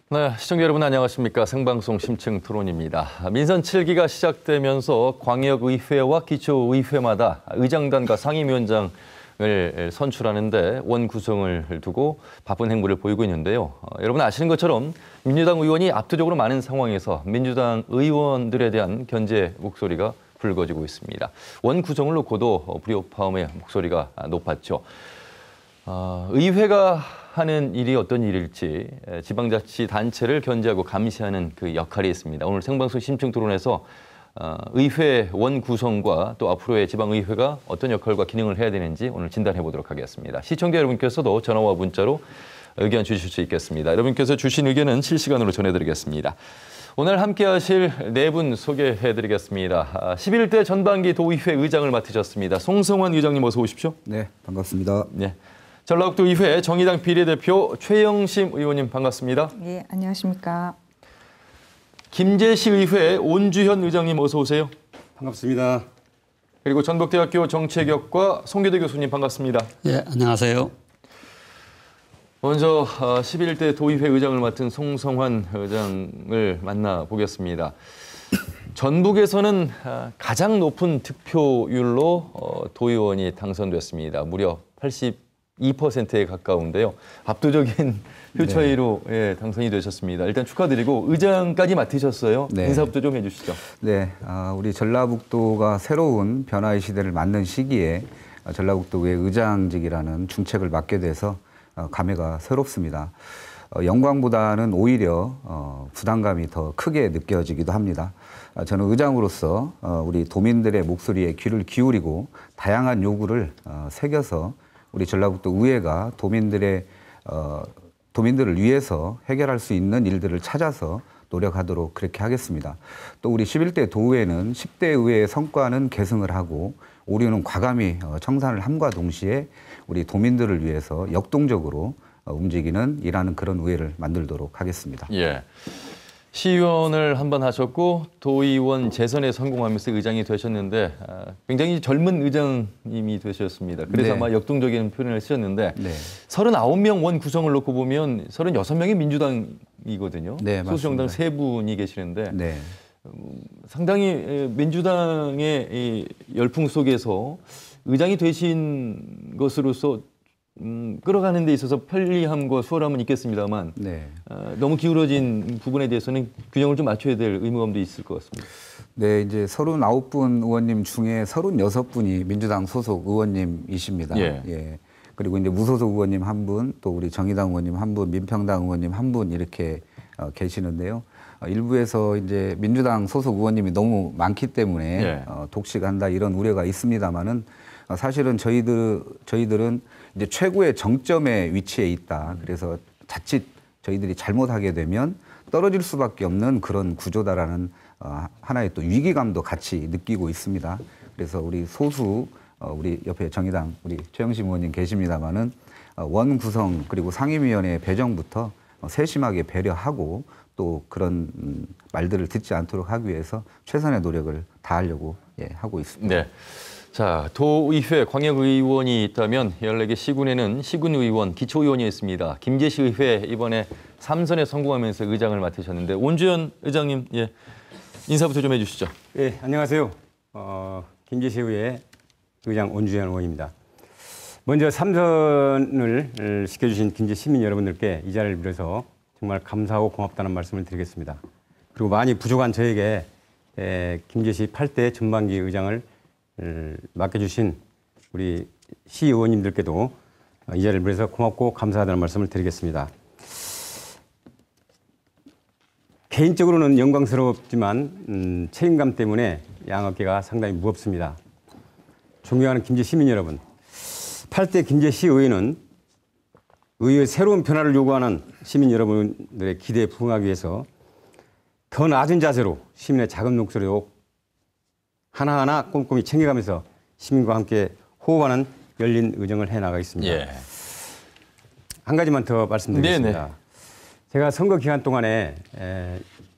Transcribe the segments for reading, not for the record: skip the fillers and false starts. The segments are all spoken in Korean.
네, 시청자 여러분 안녕하십니까. 생방송 심층 토론입니다. 민선 7기가 시작되면서 광역의회와 기초의회마다 의장단과 상임위원장을 선출하는데 원 구성을 두고 바쁜 행보를 보이고 있는데요. 여러분 아시는 것처럼 민주당 의원이 압도적으로 많은 상황에서 민주당 의원들에 대한 견제 목소리가 불거지고 있습니다. 원 구성을 놓고도 불협화음의 목소리가 높았죠. 의회가 하는 일이 어떤 일일지 지방자치단체를 견제하고 감시하는 그 역할이 있습니다. 오늘 생방송 심층 토론에서 의회 원 구성과 또 앞으로의 지방의회가 어떤 역할과 기능을 해야 되는지 오늘 진단해 보도록 하겠습니다. 시청자 여러분께서도 전화와 문자로 의견 주실 수 있겠습니다. 여러분께서 주신 의견은 실시간으로 전해드리겠습니다. 오늘 함께하실 네 분 소개해드리겠습니다. 11대 전반기 도의회 의장을 맡으셨습니다. 송성환 의장님 어서 오십시오. 네, 반갑습니다. 네. 전라북도 의회 정의당 비례대표 최영심 의원님 반갑습니다. 네, 안녕하십니까. 김제시 의회 온주현 의장님 어서 오세요. 반갑습니다. 그리고 전북대학교 정치외교과 송교대 교수님 반갑습니다. 예, 안녕하세요. 먼저 11대 도의회 의장을 맡은 송성환 의장을 만나보겠습니다. 전북에서는 가장 높은 득표율로 도의원이 당선됐습니다. 무려 82%에 가까운데요. 압도적인 표 차이로 당선이 되셨습니다. 일단 축하드리고 의장까지 맡으셨어요. 네. 인사부터 좀 해주시죠. 네, 우리 전라북도가 새로운 변화의 시대를 맞는 시기에 전라북도의 의장직이라는 중책을 맡게 돼서 감회가 새롭습니다. 영광보다는 오히려 부담감이 더 크게 느껴지기도 합니다. 저는 의장으로서 우리 도민들의 목소리에 귀를 기울이고 다양한 요구를 새겨서 우리 전라북도 의회가 도민들을 위해서 해결할 수 있는 일들을 찾아서 노력하도록 그렇게 하겠습니다. 또 우리 11대 도의회는 10대 의회의 성과는 계승을 하고 오류는 과감히 청산을 함과 동시에 우리 도민들을 위해서 역동적으로 움직이는 일하는 그런 의회를 만들도록 하겠습니다. 예. 시의원을 한 번 하셨고 도의원 재선에 성공하면서 의장이 되셨는데 굉장히 젊은 의장님이 되셨습니다. 그래서 네. 아마 역동적인 표현을 쓰셨는데 네. 39명 원 구성을 놓고 보면 36명이 민주당이거든요. 네, 소수정당 맞습니다. 3분이 계시는데 네. 상당히 민주당의 이 열풍 속에서 의장이 되신 것으로서 끌어가는 데 있어서 편리함과 수월함은 있겠습니다만 네. 너무 기울어진 부분에 대해서는 균형을 좀 맞춰야 될 의무감도 있을 것 같습니다. 네, 이제 39분 의원님 중에 36분이 민주당 소속 의원님이십니다. 예. 그리고 이제 무소속 의원님 한 분, 또 우리 정의당 의원님 한 분, 민평당 의원님 한 분 이렇게 계시는데요. 일부에서 이제 민주당 소속 의원님이 너무 많기 때문에 독식한다 이런 우려가 있습니다만은 사실은 저희들은 이제 최고의 정점에 위치해 있다. 그래서 자칫 저희들이 잘못하게 되면 떨어질 수밖에 없는 그런 구조다라는 하나의 또 위기감도 같이 느끼고 있습니다. 그래서 우리 소수 우리 옆에 정의당 우리 최영심 의원님 계십니다만은 원 구성 그리고 상임위원회 배정부터 세심하게 배려하고 또 그런 말들을 듣지 않도록 하기 위해서 최선의 노력을 다하려고 하고 있습니다. 네. 자, 도의회 광역의원이 있다면 14개 시군에는 시군의원, 기초의원이 있습니다. 김제시 의회 이번에 3선에 성공하면서 의장을 맡으셨는데 온주현 의장님 인사부터 좀 해주시죠. 네, 안녕하세요. 김제시 의회 의장 온주현 의원입니다. 먼저 3선을 시켜주신 김제 시민 여러분들께 이 자리를 빌어서 정말 감사하고 고맙다는 말씀을 드리겠습니다. 그리고 많이 부족한 저에게 김제시 8대 전반기 의장을 맡겨주신 우리 시의원님들께도 이 자리를 빌어서 고맙고 감사하다는 말씀을 드리겠습니다. 개인적으로는 영광스럽지만 책임감 때문에 양어깨가 상당히 무겁습니다. 존경하는 김제 시민 여러분, 8대 김제시의회는 의회의 새로운 변화를 요구하는 시민 여러분들의 기대에 부응하기 위해서 더 낮은 자세로 시민의 작은 목소리로 하나하나 꼼꼼히 챙겨가면서 시민과 함께 호흡하는 열린 의정을 해나가겠습니다. 예. 한 가지만 더 말씀드리겠습니다. 네네. 제가 선거 기간 동안에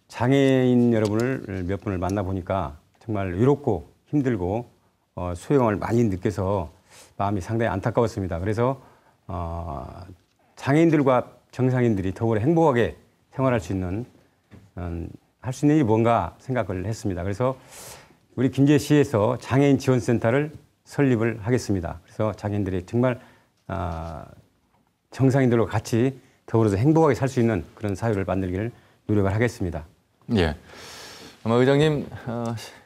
장애인 여러분을 몇 분을 만나보니까 정말 외롭고 힘들고 소외감을 많이 느껴서 마음이 상당히 안타까웠습니다. 그래서 장애인들과 정상인들이 더불어 행복하게 생활할 수 있는 할 수 있는 일이 뭔가 생각을 했습니다. 그래서 우리 김제시에서 장애인 지원센터를 설립을 하겠습니다. 그래서 장애인들이 정말 정상인들과 같이 더불어서 행복하게 살 수 있는 그런 사회를 만들기를 노력을 하겠습니다. 예. 아마 의장님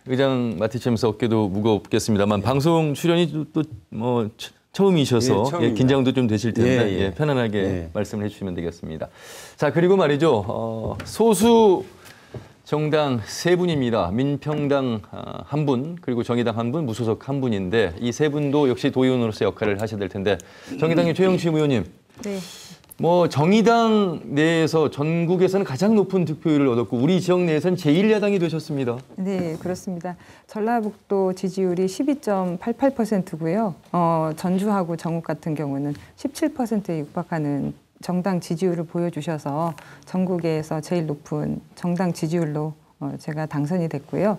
의장 맡으시면서 어깨도 무겁겠습니다만 방송 출연이 또 뭐 처음이셔서 긴장도 좀 되실 텐데 편안하게 말씀을 해주시면 되겠습니다. 자, 그리고 말이죠. 소수 정당 세 분입니다. 민평당 한 분, 그리고 정의당 한 분, 무소속 한 분인데 이 세 분도 역시 도의원으로서 역할을 하셔야 될 텐데 정의당의 최영심 의원님. 네. 뭐 정의당 내에서 전국에서는 가장 높은 득표율을 얻었고 우리 지역 내에서는 제1야당이 되셨습니다. 네, 그렇습니다. 전라북도 지지율이 12.88%고요. 전주하고 전국 같은 경우는 17%에 육박하는 정당 지지율을 보여주셔서 전국에서 제일 높은 정당 지지율로 제가 당선이 됐고요.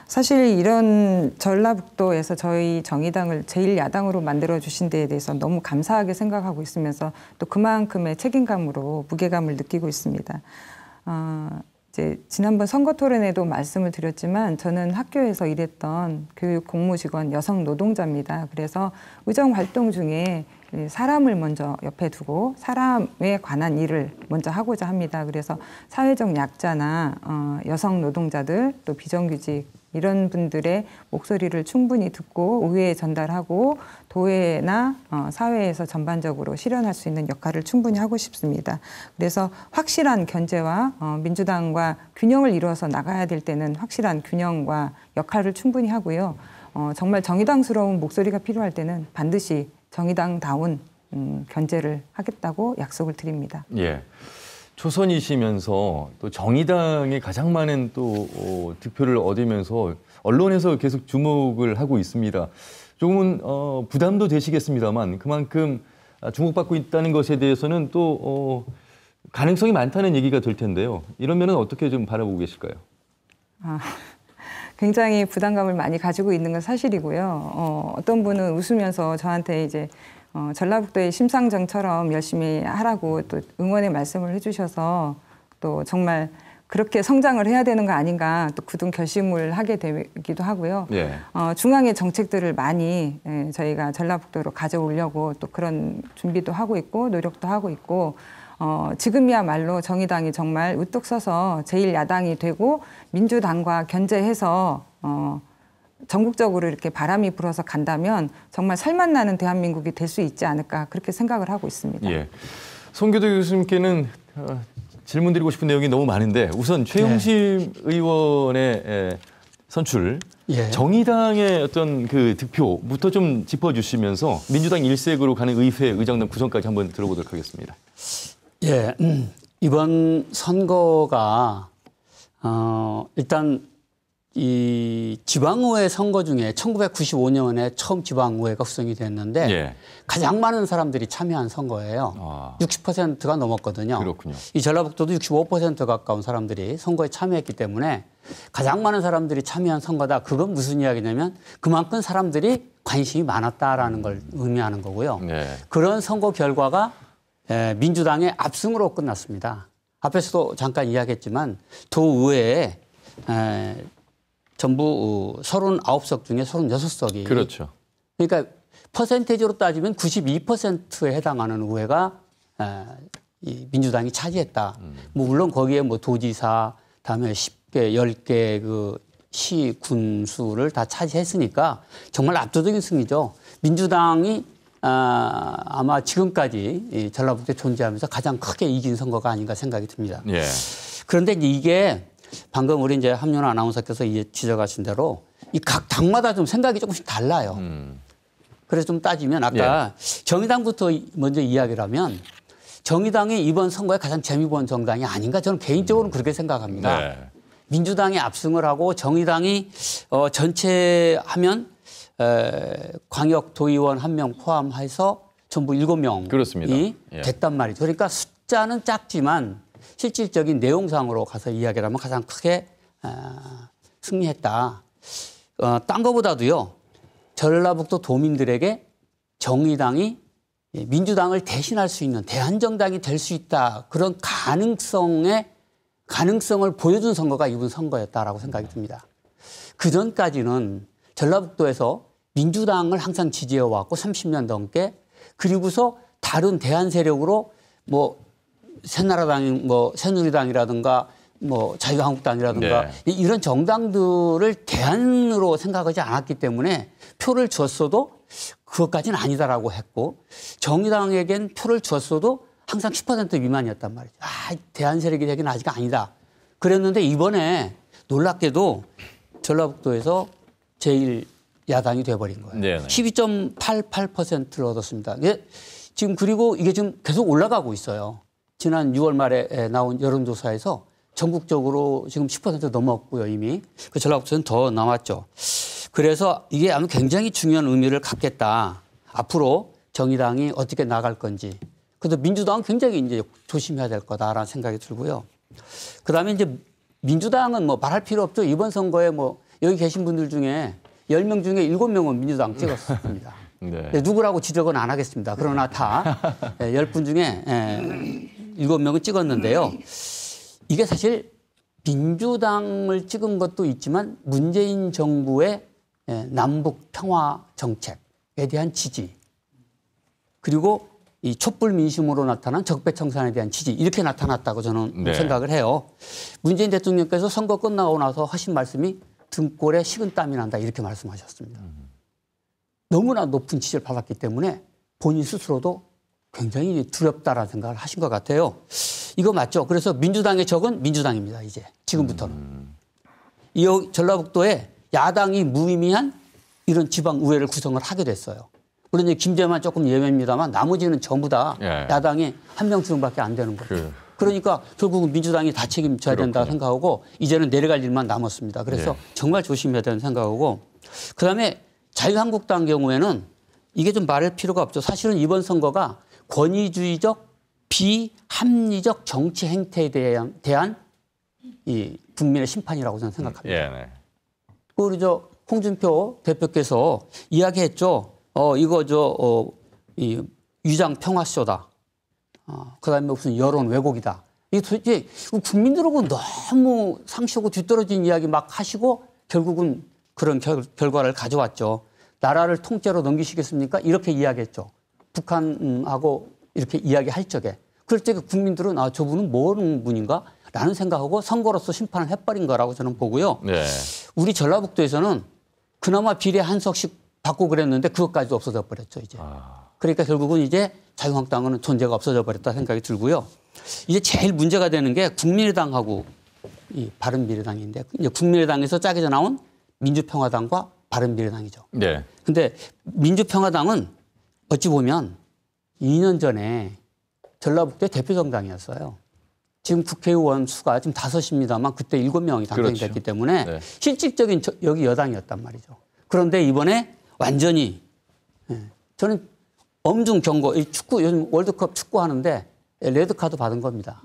사실 이런 전라북도에서 저희 정의당을 제1야당으로 만들어주신 데에 대해서 너무 감사하게 생각하고 있으면서 또 그만큼의 책임감으로 무게감을 느끼고 있습니다. 이제 지난번 선거 토론에도 말씀을 드렸지만 저는 학교에서 일했던 교육 공무직원 여성 노동자입니다. 그래서 의정 활동 중에 사람을 먼저 옆에 두고 사람에 관한 일을 먼저 하고자 합니다. 그래서 사회적 약자나 여성 노동자들 또 비정규직 이런 분들의 목소리를 충분히 듣고 의회에 전달하고 도회나 사회에서 전반적으로 실현할 수 있는 역할을 충분히 하고 싶습니다. 그래서 확실한 견제와 민주당과 균형을 이루어서 나가야 될 때는 확실한 균형과 역할을 충분히 하고요. 정말 정의당스러운 목소리가 필요할 때는 반드시 정의당다운 견제를 하겠다고 약속을 드립니다. 예. 초선이시면서 또 정의당에 가장 많은 또 득표를 얻으면서 언론에서 계속 주목을 하고 있습니다. 조금은 부담도 되시겠습니다만 그만큼 주목받고 있다는 것에 대해서는 또 가능성이 많다는 얘기가 될 텐데요. 이런 면은 어떻게 좀 바라보고 계실까요? 굉장히 부담감을 많이 가지고 있는 건 사실이고요. 어떤 분은 웃으면서 저한테 이제 전라북도의 심상정처럼 열심히 하라고 또 응원의 말씀을 해주셔서 또 정말 그렇게 성장을 해야 되는 거 아닌가 또 굳은 결심을 하게 되기도 하고요. 예. 중앙의 정책들을 많이 저희가 전라북도로 가져오려고 또 그런 준비도 하고 있고 노력도 하고 있고 지금이야말로 정의당이 정말 우뚝 서서 제1야당이 되고 민주당과 견제해서 전국적으로 이렇게 바람이 불어서 간다면 정말 살맛나는 대한민국이 될 수 있지 않을까 그렇게 생각을 하고 있습니다. 예. 송교도 교수님께는 질문드리고 싶은 내용이 너무 많은데 우선 최영심 의원의 선출, 정의당의 어떤 그 득표부터 좀 짚어주시면서 민주당 일색으로 가는 의회 의장단 구성까지 한번 들어보도록 하겠습니다. 예, 이번 선거가 일단 이 지방의회 선거 중에 1995년에 처음 지방의회가 구성이 됐는데 가장 많은 사람들이 참여한 선거예요. 60%가 넘었거든요. 그렇군요. 이 전라북도도 65% 가까운 사람들이 선거에 참여했기 때문에 가장 많은 사람들이 참여한 선거다. 그건 무슨 이야기냐면 그만큼 사람들이 관심이 많았다라는 걸 의미하는 거고요. 그런 선거 결과가 민주당의 압승으로 끝났습니다. 앞에서도 잠깐 이야기했지만 도의회에 전부 39석 중에 36석이. 그렇죠. 그러니까 퍼센테이지로 따지면 92%에 해당하는 의회가 이 민주당이 차지했다. 뭐 물론 거기에 뭐 도지사, 다음에 10개, 10개 그 시, 군수를 다 차지했으니까 정말 압도적인 승리죠. 민주당이 아마 지금까지 이 전라북도에 존재하면서 가장 크게 이긴 선거가 아닌가 생각이 듭니다. 그런데 이게 방금 우리 이제 함윤아 아나운서께서 지적하신 대로 이 각 당마다 좀 생각이 조금씩 달라요. 그래서 좀 따지면 아까 정의당부터 먼저 이야기를 하면 정의당이 이번 선거에 가장 재미본 정당이 아닌가 저는 개인적으로는 그렇게 생각합니다. 민주당이 압승을 하고 정의당이 전체 하면 광역 도의원 1명 포함해서 전부 7명이 그렇습니다. 됐단 말이죠. 그러니까 숫자는 작지만 실질적인 내용상으로 가서 이야기를 하면 가장 크게 승리했다. 딴 거보다도요. 전라북도 도민들에게 정의당이 민주당을 대신할 수 있는 대한정당이 될 수 있다. 그런 가능성에 가능성을 보여준 선거가 이번 선거였다라고 생각이 듭니다. 그 전까지는 전라북도에서 민주당을 항상 지지해왔고 30년 넘게 그리고서 다른 대안 세력으로 뭐 새나라당, 뭐 새누리당이라든가 뭐 자유한국당이라든가 네. 이런 정당들을 대안으로 생각하지 않았기 때문에 표를 줬어도 그것까지는 아니다라고 했고 정의당에겐 표를 줬어도 항상 10% 미만이었단 말이죠. 대안 세력이 되긴 아직 아니다. 그랬는데 이번에 놀랍게도 전라북도에서 제일 야당이 돼버린 거예요. 네네. 12.88%를 얻었습니다. 지금 그리고 이게 지금 계속 올라가고 있어요. 지난 6월 말에 나온 여론조사에서 전국적으로 지금 10% 넘었고요, 이미. 그 전라북도는 더 남았죠. 그래서 이게 아마 굉장히 중요한 의미를 갖겠다. 앞으로 정의당이 어떻게 나갈 건지. 그래서 민주당은 굉장히 이제 조심해야 될 거다라는 생각이 들고요. 그 다음에 이제 민주당은 뭐 말할 필요 없죠. 이번 선거에 뭐 여기 계신 분들 중에 10명 중에 7명은 민주당 찍었습니다. 네. 누구라고 지적은 안 하겠습니다. 그러나 다 10분 중에 7명은 찍었는데요. 이게 사실 민주당을 찍은 것도 있지만 문재인 정부의 남북 평화 정책에 대한 지지 그리고 이 촛불 민심으로 나타난 적폐청산에 대한 지지 이렇게 나타났다고 저는 네. 생각을 해요. 문재인 대통령께서 선거 끝나고 나서 하신 말씀이 등골에 식은땀이 난다 이렇게 말씀하셨습니다. 너무나 높은 지지를 받았기 때문에 본인 스스로도 굉장히 두렵다라는 생각을 하신 것 같아요. 이거 맞죠? 그래서 민주당의 적은 민주당입니다. 이제 지금부터는. 이 전라북도에 야당이 무의미한 이런 지방의회를 구성을 하게 됐어요. 물론 이제 김재만 조금 예외입니다만 나머지는 전부 다 야당이 한 명 수정밖에 안 되는 거죠. 그러니까 결국은 민주당이 다 책임져야 된다 생각하고 이제는 내려갈 일만 남았습니다. 그래서 정말 조심해야 되는 생각하고 그다음에 자유한국당 경우에는 이게 좀 말할 필요가 없죠. 사실은 이번 선거가 권위주의적 비합리적 정치 행태에 대한 이 국민의 심판이라고 저는 생각합니다. 우리 저 홍준표 대표께서 이야기했죠. 이거 이 위장 평화쇼다. 그다음에 무슨 여론 왜곡이다. 이게 도대체 국민들하고 너무 상시하고 뒤떨어진 이야기 막 하시고 결국은 그런 결과를 가져왔죠. 나라를 통째로 넘기시겠습니까? 이렇게 이야기했죠. 북한하고 이렇게 이야기할 적에. 그럴 때 국민들은 저분은 뭐 하는 분인가? 라는 생각하고 선거로서 심판을 해버린 거라고 저는 보고요. 네. 우리 전라북도에서는 그나마 비례 한 석씩 받고 그랬는데 그것까지도 없어져 버렸죠, 이제. 그러니까 결국은 이제 자유한국당은 존재가 없어져 버렸다 생각이 들고요. 이제 제일 문제가 되는 게 국민의당하고 이 바른미래당인데 이제 국민의당에서 짜게져 나온 민주평화당과 바른미래당이죠. 네. 근데 민주평화당은 어찌 보면 2년 전에 전라북도의 대표 정당이었어요. 지금 국회의원 수가 지금 5입니다만 그때 7명이 당선이 됐기 때문에 실질적인 여기 여당이었단 말이죠. 그런데 이번에 완전히 저는 엄중 경고, 이 축구 요즘 월드컵 축구 하는데 레드카드 받은 겁니다.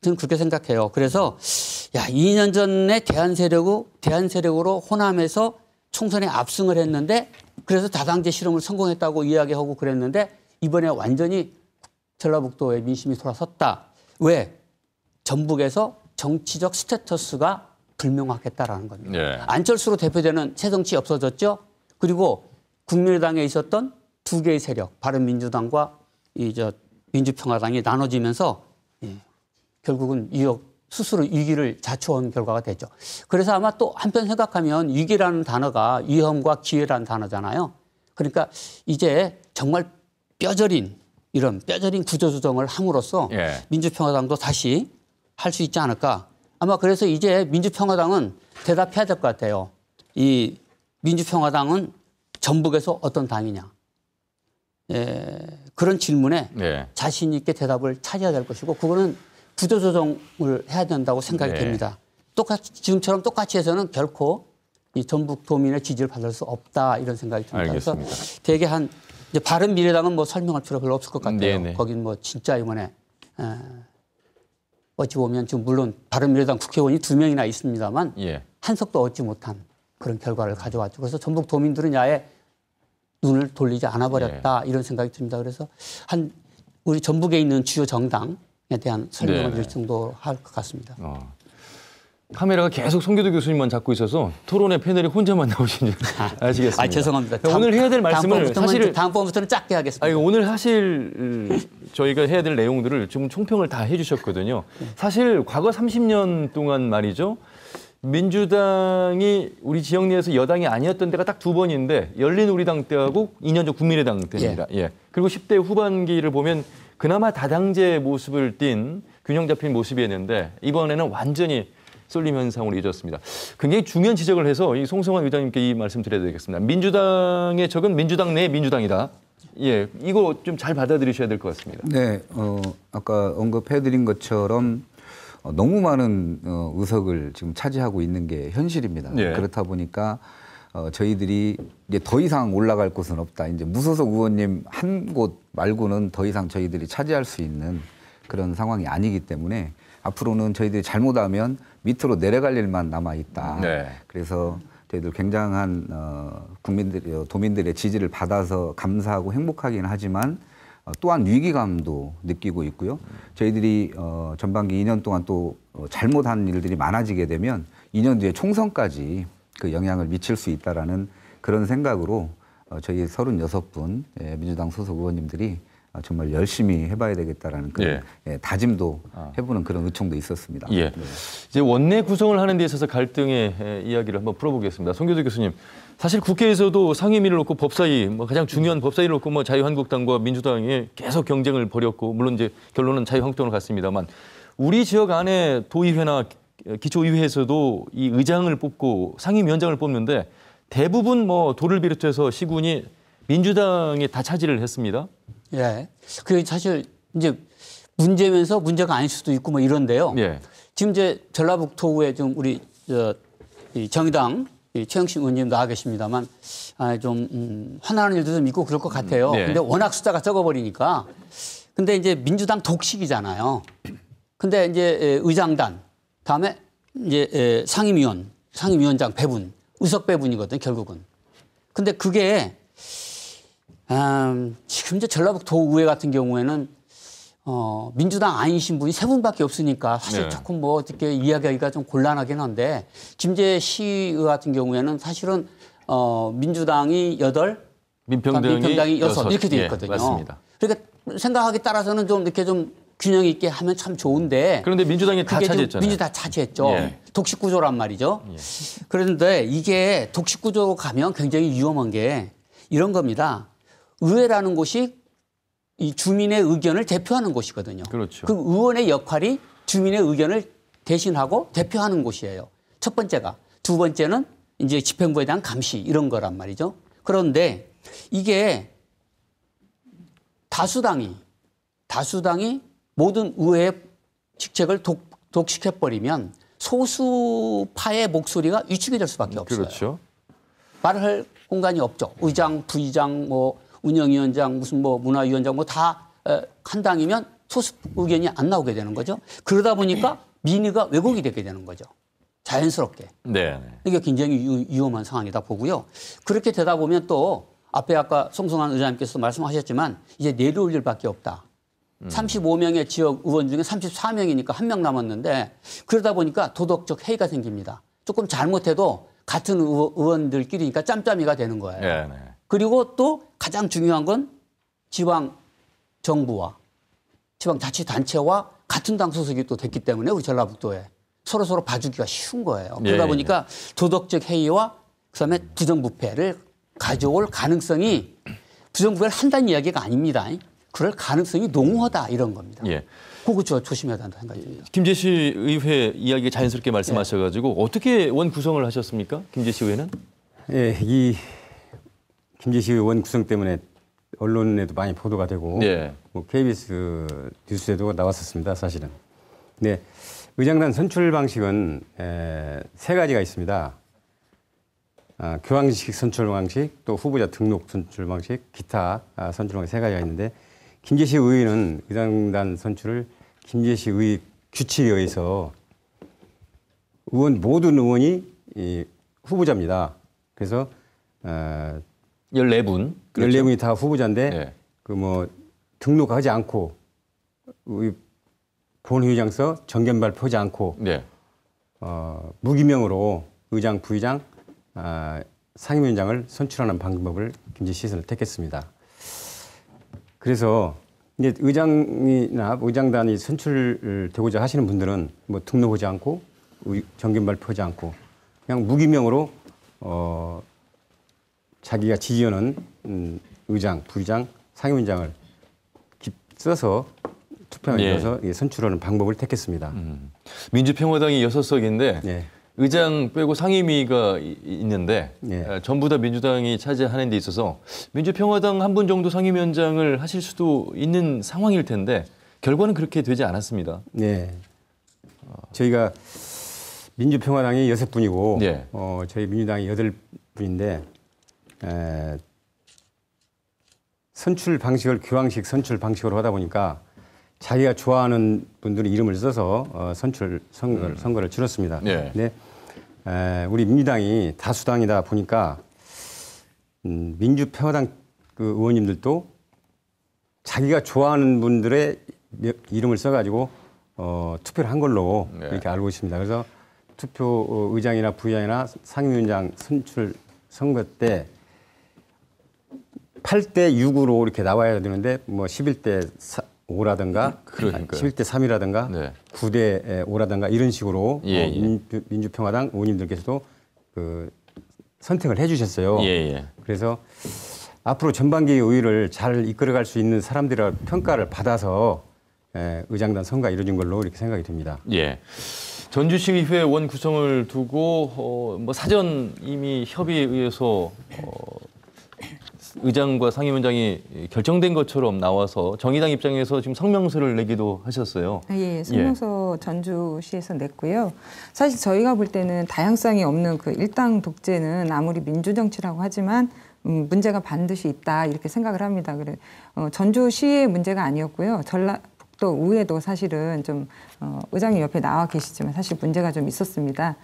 저는 그렇게 생각해요. 그래서 2년 전에 대한 세력으로 호남에서 총선에 압승을 했는데 그래서 다당제 실험을 성공했다고 이야기하고 그랬는데 이번에 완전히 전라북도의 민심이 돌아섰다. 왜? 전북에서 정치적 스테터스가 불명확했다라는 겁니다. 네. 안철수로 대표되는 새정치 없어졌죠. 그리고 국민의당에 있었던 두 개의 세력, 바른민주당과 민주평화당이 나눠지면서 결국은 스스로 위기를 자초한 결과가 됐죠. 그래서 아마 또 한편 생각하면 위기라는 단어가 위험과 기회라는 단어잖아요. 그러니까 이제 정말 뼈저린 구조조정을 함으로써 민주평화당도 다시 할 수 있지 않을까. 아마 그래서 이제 민주평화당은 대답해야 될 것 같아요. 이 민주평화당은 전북에서 어떤 당이냐. 그런 질문에 자신 있게 대답을 찾아야 될 것이고 그거는 구조조정을 해야 된다고 생각이 됩니다. 지금처럼 똑같이 해서는 결코 이 전북 도민의 지지를 받을 수 없다 이런 생각이 듭니다. 알겠습니다. 그래서 되게 이제 바른미래당은 뭐 설명할 필요 별로 없을 것 같아요. 네네. 거긴 뭐 진짜 이번에 어찌 보면 지금 물론 바른미래당 국회의원이 2명이나 있습니다만 한 석도 얻지 못한 그런 결과를 가져왔죠. 그래서 전북 도민들은 아예 눈을 돌리지 않아 버렸다 이런 생각이 듭니다. 그래서 우리 전북에 있는 주요 정당 대한 설명을 네. 드릴 정도 할 것 같습니다. 카메라가 계속 송교도 교수님만 잡고 있어서 토론회 패널이 혼자만 나오신 줄 아시겠습니다. 아, 죄송합니다. 오늘 해야 될 말씀을 사실 다음번부터는 작게 하겠습니다. 아니, 오늘 사실 저희가 해야 될 내용들을 지금 총평을 다 해주셨거든요. 사실 과거 30년 동안 말이죠. 민주당이 우리 지역 내에서 여당이 아니었던 때가 딱 2번인데 열린우리당 때하고 2년 전 국민의당 때입니다. 예. 그리고 10대 후반기를 보면 그나마 다당제 모습을 띈 균형 잡힌 모습이었는데 이번에는 완전히 쏠림 현상으로 이어졌습니다. 굉장히 중요한 지적을 해서 이 송성환 의장님께 이 말씀 드려야 되겠습니다. 민주당의 적은 민주당 내 민주당이다. 예, 이거 좀 잘 받아들이셔야 될 것 같습니다. 네, 아까 언급해드린 것처럼 너무 많은 의석을 지금 차지하고 있는 게 현실입니다. 예. 그렇다 보니까 저희들이 이제 더 이상 올라갈 곳은 없다. 이제 무소속 의원님 한 곳 말고는 더 이상 저희들이 차지할 수 있는 그런 상황이 아니기 때문에 앞으로는 저희들이 잘못하면 밑으로 내려갈 일만 남아 있다. 네. 그래서 저희들 굉장한 도민들의 지지를 받아서 감사하고 행복하긴 하지만 또한 위기감도 느끼고 있고요. 저희들이 전반기 2년 동안 또 잘못한 일들이 많아지게 되면 2년 뒤에 총선까지 그 영향을 미칠 수 있다라는 그런 생각으로 저희 36분 민주당 소속 의원님들이 정말 열심히 해봐야 되겠다라는 그런 다짐도 해보는 그런 의총도 있었습니다. 예. 네. 이제 원내 구성을 하는 데 있어서 갈등의 이야기를 한번 풀어보겠습니다. 송교도 교수님, 사실 국회에서도 상임위를 놓고 법사위, 가장 중요한 법사위를 놓고 자유한국당과 민주당이 계속 경쟁을 벌였고, 물론 이제 결론은 자유한국당으로 갔습니다만, 우리 지역 안에 도의회나 기초의회에서도 이 의장을 뽑고 상임위원장을 뽑는데 대부분 도를 비롯해서 시군이 민주당이 다 차지를 했습니다. 예. 그 사실 이제 문제면서 문제가 아닐 수도 있고 이런데요. 예. 지금 이제 전라북도에 좀 우리 이 정의당 최영신 의원님 나와 계십니다만 좀 화나는 일도 좀 있고 그럴 것 같아요. 네. 근데 워낙 숫자가 적어버리니까. 근데 이제 민주당 독식이잖아요. 근데 이제 의장단 다음에 이제 상임위원장 배분, 의석 배분이거든 결국은. 근데 그게 지금 이제 전라북도 의회 같은 경우에는 민주당 아니신 분이 3분밖에 없으니까 사실 네. 조금 어떻게 이야기하기가 좀 곤란하긴 한데 김제 시의 같은 경우에는 사실은 민주당이 8, 민평당이 6 이렇게 돼 있거든요. 맞습니다. 그러니까 생각하기 따라서는 좀 이렇게 좀 균형 있게 하면 참 좋은데 그런데 민주당이 다 그게 차지했잖아요. 민주당 다 차지했죠. 예. 독식 구조란 말이죠. 그런데 이게 독식 구조로 가면 굉장히 위험한 게 이런 겁니다. 의회라는 곳이 이 주민의 의견을 대표하는 곳이거든요. 그렇죠. 그 의원의 역할이 주민의 의견을 대신하고 대표하는 곳이에요. 첫 번째가. 두 번째는 이제 집행부에 대한 감시 이런 거란 말이죠. 그런데 이게 다수당이 모든 의회 직책을 독식해버리면 소수파의 목소리가 위축이 될 수밖에 없어요. 그렇죠. 말할 공간이 없죠. 의장, 부의장, 운영위원장, 문화위원장 다 한 당이면 소수 의견이 안 나오게 되는 거죠. 그러다 보니까 민의가 왜곡이 되게 되는 거죠. 자연스럽게. 네. 이게 굉장히 위험한 상황이다 보고요. 그렇게 되다 보면 또 앞에 아까 송성환 의장님께서 말씀하셨지만 이제 내려올 일밖에 없다. 35명의 지역 의원 중에 34명이니까 1명 남았는데 그러다 보니까 도덕적 해이가 생깁니다. 조금 잘못해도 같은 의원들끼리니까 짬짬이가 되는 거예요. 네. 그리고 또 가장 중요한 건 지방 정부와 지방 자치단체와 같은 당 소속이 또 됐기 때문에 우리 전라북도에 서로 봐주기가 쉬운 거예요. 그러다 보니까 도덕적 해이와 그다음에 부정부패를 가져올 가능성이 부정부패를 한다는 이야기가 아닙니다. 그럴 가능성이 농후하다 이런 겁니다. 예. 그거 조심해야 된다 생각이 듭니다. 김제시 의회 이야기 자연스럽게 말씀하셔가지고 어떻게 원 구성을 하셨습니까? 김제시 의회는? 예, 이 김제시 의원 구성 때문에 언론에도 많이 보도가 되고 KBS 뉴스에도 나왔었습니다. 사실은. 네, 의장단 선출 방식은 3가지가 있습니다. 교황식 선출 방식, 또 후보자 등록 선출 방식, 기타 선출 방식 3가지가 있는데 김제시 의회는 의장단 선출을 김제시 의회 규칙에 의해서 모든 의원이 후보자입니다. 그래서 14분. 14분이 다 후보자인데 등록하지 않고 본회의장서 정견 발표하지 않고 네. 무기명으로 의장, 부의장, 상임위원장을 선출하는 방법을 김제시에서는 택했습니다. 그래서 이제 의장이나 의장단이 선출되고자 하시는 분들은 뭐 등록하지 않고 정견 발표하지 않고 그냥 무기명으로 자기가 지지하는 의장, 부의장, 상임위원장을 써서 투표에 이어서 선출하는 방법을 택했습니다. 민주평화당이 6석인데 네. 의장 빼고 상임위가 있는데 네. 전부 다 민주당이 차지하는 데 있어서 민주평화당 한 분 정도 상임위원장을 하실 수도 있는 상황일 텐데 결과는 그렇게 되지 않았습니다. 네. 저희가 민주평화당이 6분이고 네. 저희 민주당이 8분인데 선출 방식을 교황식 선출 방식으로 하다 보니까 자기가 좋아하는 분들의 이름을 써서 선거를 치렀습니다. 네. 근데 우리 민주당이 다수당이다 보니까 민주평화당 그 의원님들도 자기가 좋아하는 분들의 이름을 써가지고 투표를 한 걸로 이렇게 알고 있습니다. 그래서 투표 의장이나 부의장이나 상임위원장 선출 선거 때 8대 6으로 이렇게 나와야 되는데 뭐 11대 5라든가 그러니까요. 11대 3이라든가 네. 9대 5라든가 이런 식으로 예, 예. 민주평화당 의원님들께서도 그 선택을 해 주셨어요. 예. 그래서 앞으로 전반기 의회를 잘 이끌어갈 수 있는 사람들의 평가를 받아서 의장단 선거가 이루어진 걸로 이렇게 생각이 듭니다. 예. 전주시의회 원 구성을 두고 뭐 사전 이미 협의에 의해서 의장과 상임위원장이 결정된 것처럼 나와서 정의당 입장에서 지금 성명서를 내기도 하셨어요. 예, 성명서 전주시에서 냈고요. 사실 저희가 볼 때는 다양성이 없는 그 일당 독재는 아무리 민주정치라고 하지만 문제가 반드시 있다 이렇게 생각을 합니다. 그래 전주시의 문제가 아니었고요. 전라북도 의회도 사실은 좀 의장님 옆에 나와 계시지만 사실 문제가 좀 있었습니다.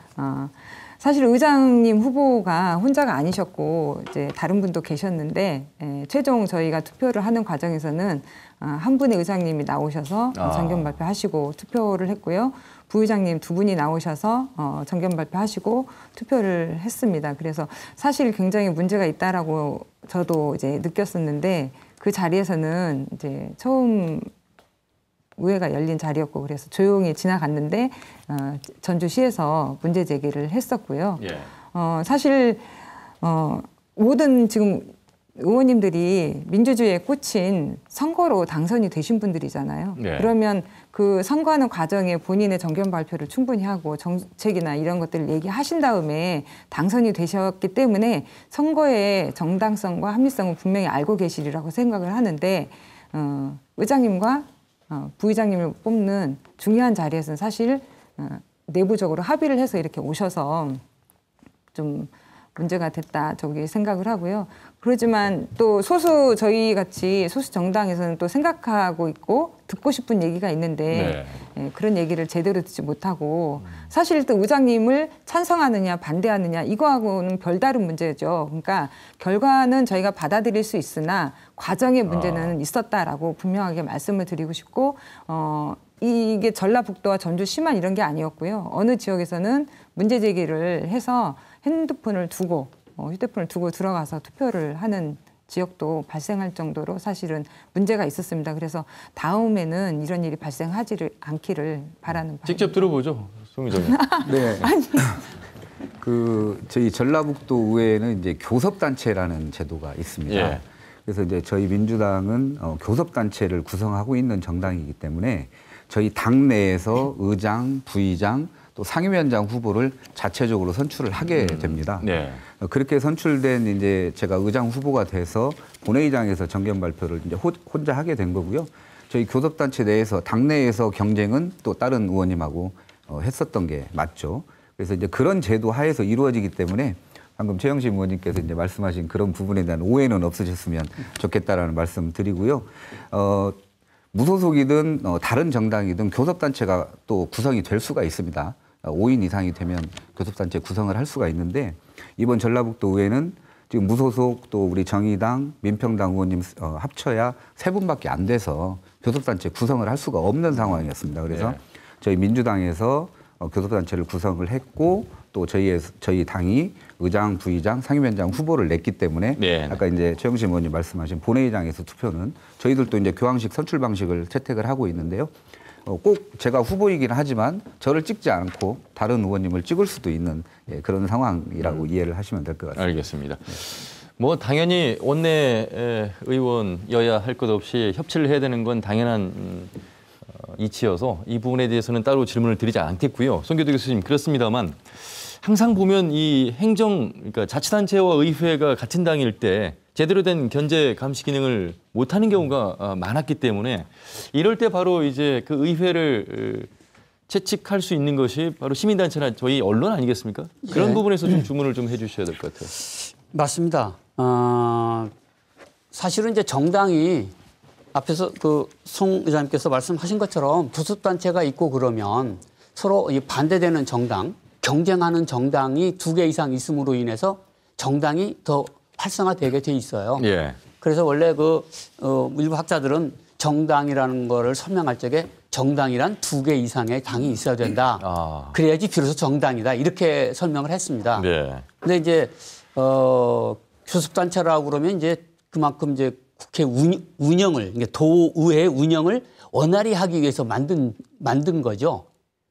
사실 의장님 후보가 혼자가 아니셨고 이제 다른 분도 계셨는데 최종 저희가 투표를 하는 과정에서는 한 분의 의장님이 나오셔서 정견 발표하시고 투표를 했고요. 부의장님 2분이 나오셔서 정견 발표하시고 투표를 했습니다. 그래서 사실 굉장히 문제가 있다라고 저도 이제 느꼈었는데 그 자리에서는 이제 처음 의회가 열린 자리였고 그래서 조용히 지나갔는데 전주시에서 문제 제기를 했었고요. 예. 사실 모든 지금 의원님들이 민주주의에 꽂힌 선거로 당선이 되신 분들이잖아요. 네. 그러면 그 선거하는 과정에 본인의 정견 발표를 충분히 하고 정책이나 이런 것들을 얘기하신 다음에 당선이 되셨기 때문에 선거의 정당성과 합리성은 분명히 알고 계시리라고 생각을 하는데 의장님과 부의장님을 뽑는 중요한 자리에서는 사실 내부적으로 합의를 해서 이렇게 오셔서 좀 문제가 됐다 저기 생각을 하고요. 그렇지만 또 저희 같이 소수 정당에서는 또 생각하고 있고 듣고 싶은 얘기가 있는데 그런 얘기를 제대로 듣지 못하고 사실 또 의장님을 찬성하느냐 반대하느냐 이거하고는 별다른 문제죠. 그러니까 결과는 저희가 받아들일 수 있으나 과정의 문제는 있었다라고 분명하게 말씀을 드리고 싶고 이게 전라북도와 전주시만 이런 게 아니었고요. 어느 지역에서는 문제 제기를 해서 휴대폰을 두고 들어가서 투표를 하는 지역도 발생할 정도로 사실은 문제가 있었습니다. 그래서 다음에는 이런 일이 발생하지 않기를 바라는 바입니다. 직접 들어보죠, 송 의장님. 네. 저희 전라북도 의회에는 이제 교섭단체라는 제도가 있습니다. 예. 그래서 이제 저희 민주당은 교섭단체를 구성하고 있는 정당이기 때문에 저희 당 내에서 의장, 부의장, 또 상임위원장 후보를 자체적으로 선출을 하게 됩니다. 네. 그렇게 선출된 이제 제가 의장 후보가 돼서 본회의장에서 정견 발표를 이제 혼자 하게 된 거고요. 저희 교섭단체 내에서 당내에서 경쟁은 또 다른 의원님하고 했었던 게 맞죠. 그래서 이제 그런 제도 하에서 이루어지기 때문에 방금 최영심 의원님께서 이제 말씀하신 그런 부분에 대한 오해는 없으셨으면 좋겠다라는 말씀 드리고요. 무소속이든 다른 정당이든 교섭단체가 또 구성이 될 수가 있습니다. 5인 이상이 되면 교섭단체 구성을 할 수가 있는데 이번 전라북도 의회는 지금 무소속 또 우리 정의당, 민평당 의원님 합쳐야 3분밖에 안 돼서 교섭단체 구성을 할 수가 없는 상황이었습니다. 그래서 저희 민주당에서 교섭단체를 구성을 했고 또 저희 당이 의장, 부의장, 상임위원장 후보를 냈기 때문에 아까 이제 최영심 의원님 말씀하신 본회의장에서 투표는 저희들도 이제 교황식 선출 방식을 채택을 하고 있는데요. 꼭 제가 후보이긴 하지만 저를 찍지 않고 다른 의원님을 찍을 수도 있는 그런 상황이라고 이해를 하시면 될 것 같습니다. 알겠습니다. 뭐 당연히 원내 의원여야 할 것 없이 협치를 해야 되는 건 당연한 이치여서 이 부분에 대해서는 따로 질문을 드리지 않겠고요. 송교도 교수님, 그렇습니다만 항상 보면 이 그러니까 자치단체와 의회가 같은 당일 때 제대로 된 견제 감시 기능을 못하는 경우가 많았기 때문에 이럴 때 바로 이제 그 의회를 채찍할 수 있는 것이 바로 시민단체나 저희 언론 아니겠습니까? 그런 부분에서 좀 주문을 좀 해주셔야 될 것 같아요. 맞습니다. 사실은 이제 정당이 앞에서 그 송 의장님께서 말씀하신 것처럼 교섭단체가 있고 그러면 서로 반대되는 정당, 경쟁하는 정당이 2개 이상 있음으로 인해서 정당이 더 활성화되게 돼 있어요. 그래서 원래 일부 학자들은 정당이라는 거를 설명할 적에 정당이란 2개 이상의 당이 있어야 된다. 그래야지 비로소 정당이다. 이렇게 설명을 했습니다. 근데 이제 교섭단체라고 그러면 이제 그만큼 이제 국회 운영을, 도의회 운영을 원활히 하기 위해서 만든 거죠.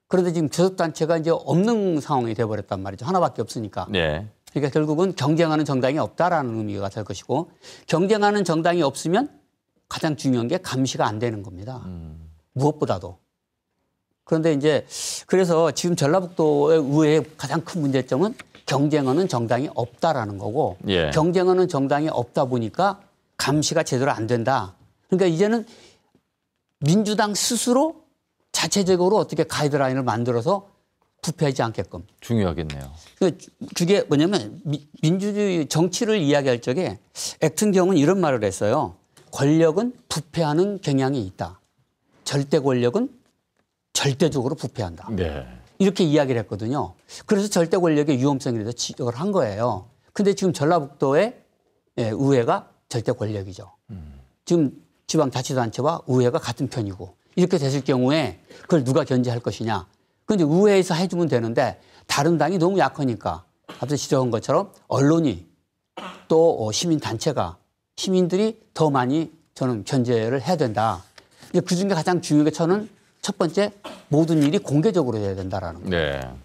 그런데 지금 교섭단체가 이제 없는 상황이 돼버렸단 말이죠. 하나밖에 없으니까. 그러니까 결국은 경쟁하는 정당이 없다라는 의미가 될 것이고, 경쟁하는 정당이 없으면 가장 중요한 게 감시가 안 되는 겁니다. 무엇보다도. 그런데 이제 그래서 지금 전라북도의 의회의 가장 큰 문제점은 경쟁하는 정당이 없다라는 거고, 경쟁하는 정당이 없다 보니까 감시가 제대로 안 된다. 그러니까 이제는 민주당 스스로 자체적으로 어떻게 가이드라인을 만들어서 부패하지 않게끔. 중요하겠네요. 그게 뭐냐면 민주주의 정치를 이야기할 적에 액튼경은 이런 말을 했어요. 권력은 부패하는 경향이 있다. 절대 권력은 절대적으로 부패한다. 이렇게 이야기를 했거든요. 그래서 절대 권력의 위험성에 대해서 지적을 한 거예요. 근데 지금 전라북도의 의회가 절대 권력이죠. 지금 지방자치단체와 의회가 같은 편이고, 이렇게 됐을 경우에 그걸 누가 견제할 것이냐. 그런데 의회에서 해주면 되는데 다른 당이 너무 약하니까 앞서 지적한 것처럼 언론이 또 시민단체가, 시민들이 더 많이 저는 견제를 해야 된다. 이제 그중에 가장 중요한 게 저는 첫 번째, 모든 일이 공개적으로 돼야 된다라는 거예요.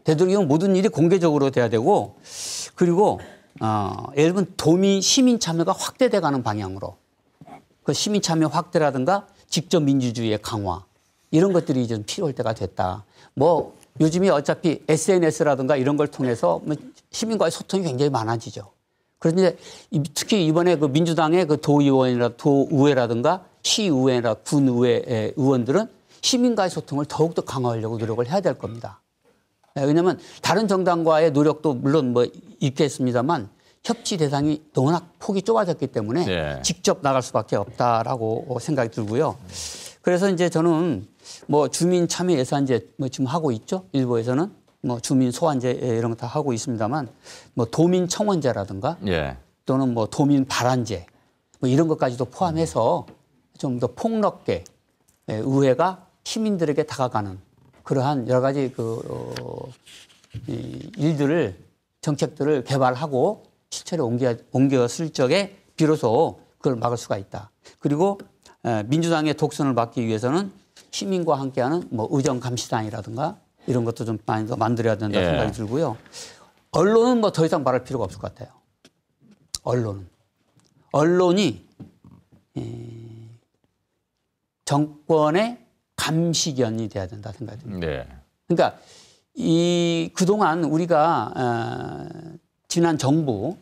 되도록이면 모든 일이 공개적으로 돼야 되고, 그리고 예를 들면 도민 시민 참여가 확대돼 가는 방향으로, 그 시민 참여 확대라든가 직접 민주주의의 강화, 이런 것들이 좀 필요할 때가 됐다. 뭐 요즘에 어차피 SNS라든가 이런 걸 통해서 시민과의 소통이 굉장히 많아지죠. 그런데 특히 이번에 그 민주당의 그 도의회라든가 시의회나 군의회 의원들은 시민과의 소통을 더욱더 강화하려고 노력을 해야 될 겁니다. 왜냐하면 다른 정당과의 노력도 물론 뭐 있겠습니다만 협치 대상이 너무나 폭이 좁아졌기 때문에 직접 나갈 수밖에 없다라고 생각이 들고요. 그래서 이제 저는 뭐 주민 참여 예산제 뭐 지금 하고 있죠. 일부에서는 뭐 주민 소환제 이런 거 다 하고 있습니다만, 뭐 도민 청원제라든가 또는 뭐 도민 발안제 뭐 이런 것까지도 포함해서 좀 더 폭넓게 의회가 시민들에게 다가가는 그러한 여러 가지 일들을, 정책들을 개발하고 실체로 옮겼을 적에 비로소 그걸 막을 수가 있다. 그리고 민주당의 독선을 막기 위해서는 시민과 함께하는 뭐 의정감시단이라든가 이런 것도 좀 많이 더 만들어야 된다 생각이 들고요. 언론은 뭐 더 이상 말할 필요가 없을 것 같아요. 언론이 정권의 감시견이 돼야 된다 생각이 듭니다. 그러니까 그동안 우리가 지난 정부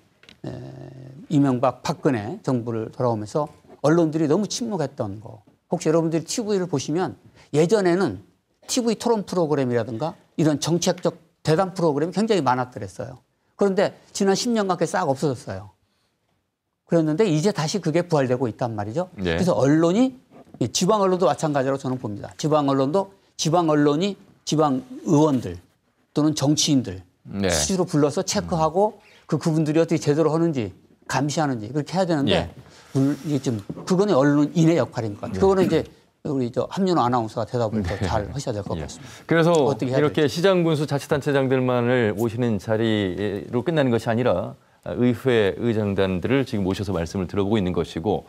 이명박 박근혜 정부를 돌아오면서 언론들이 너무 침묵했던 거. 혹시 여러분들이 TV를 보시면 예전에는 TV 토론 프로그램이라든가 이런 정책적 대담 프로그램이 굉장히 많았더랬어요. 그런데 지난 10년간 그게 싹 없어졌어요. 그랬는데 이제 다시 그게 부활되고 있단 말이죠. 그래서 언론이, 지방 언론도 마찬가지로 저는 봅니다. 지방 언론이 지방 의원들 또는 정치인들 수시로 불러서 체크하고 그분들이 어떻게 제대로 하는지 감시하는지 그렇게 해야 되는데 이게 좀 그거는 언론인의 역할인 것 같아요. 그거는 이제 우리 함윤호 아나운서가 대답을 더 잘 하셔야 될 것 같습니다. 그래서 이렇게 시장군수 자치단체장들만을 모시는 자리로 끝나는 것이 아니라 의회 의장단들을 지금 모셔서 말씀을 들어보고 있는 것이고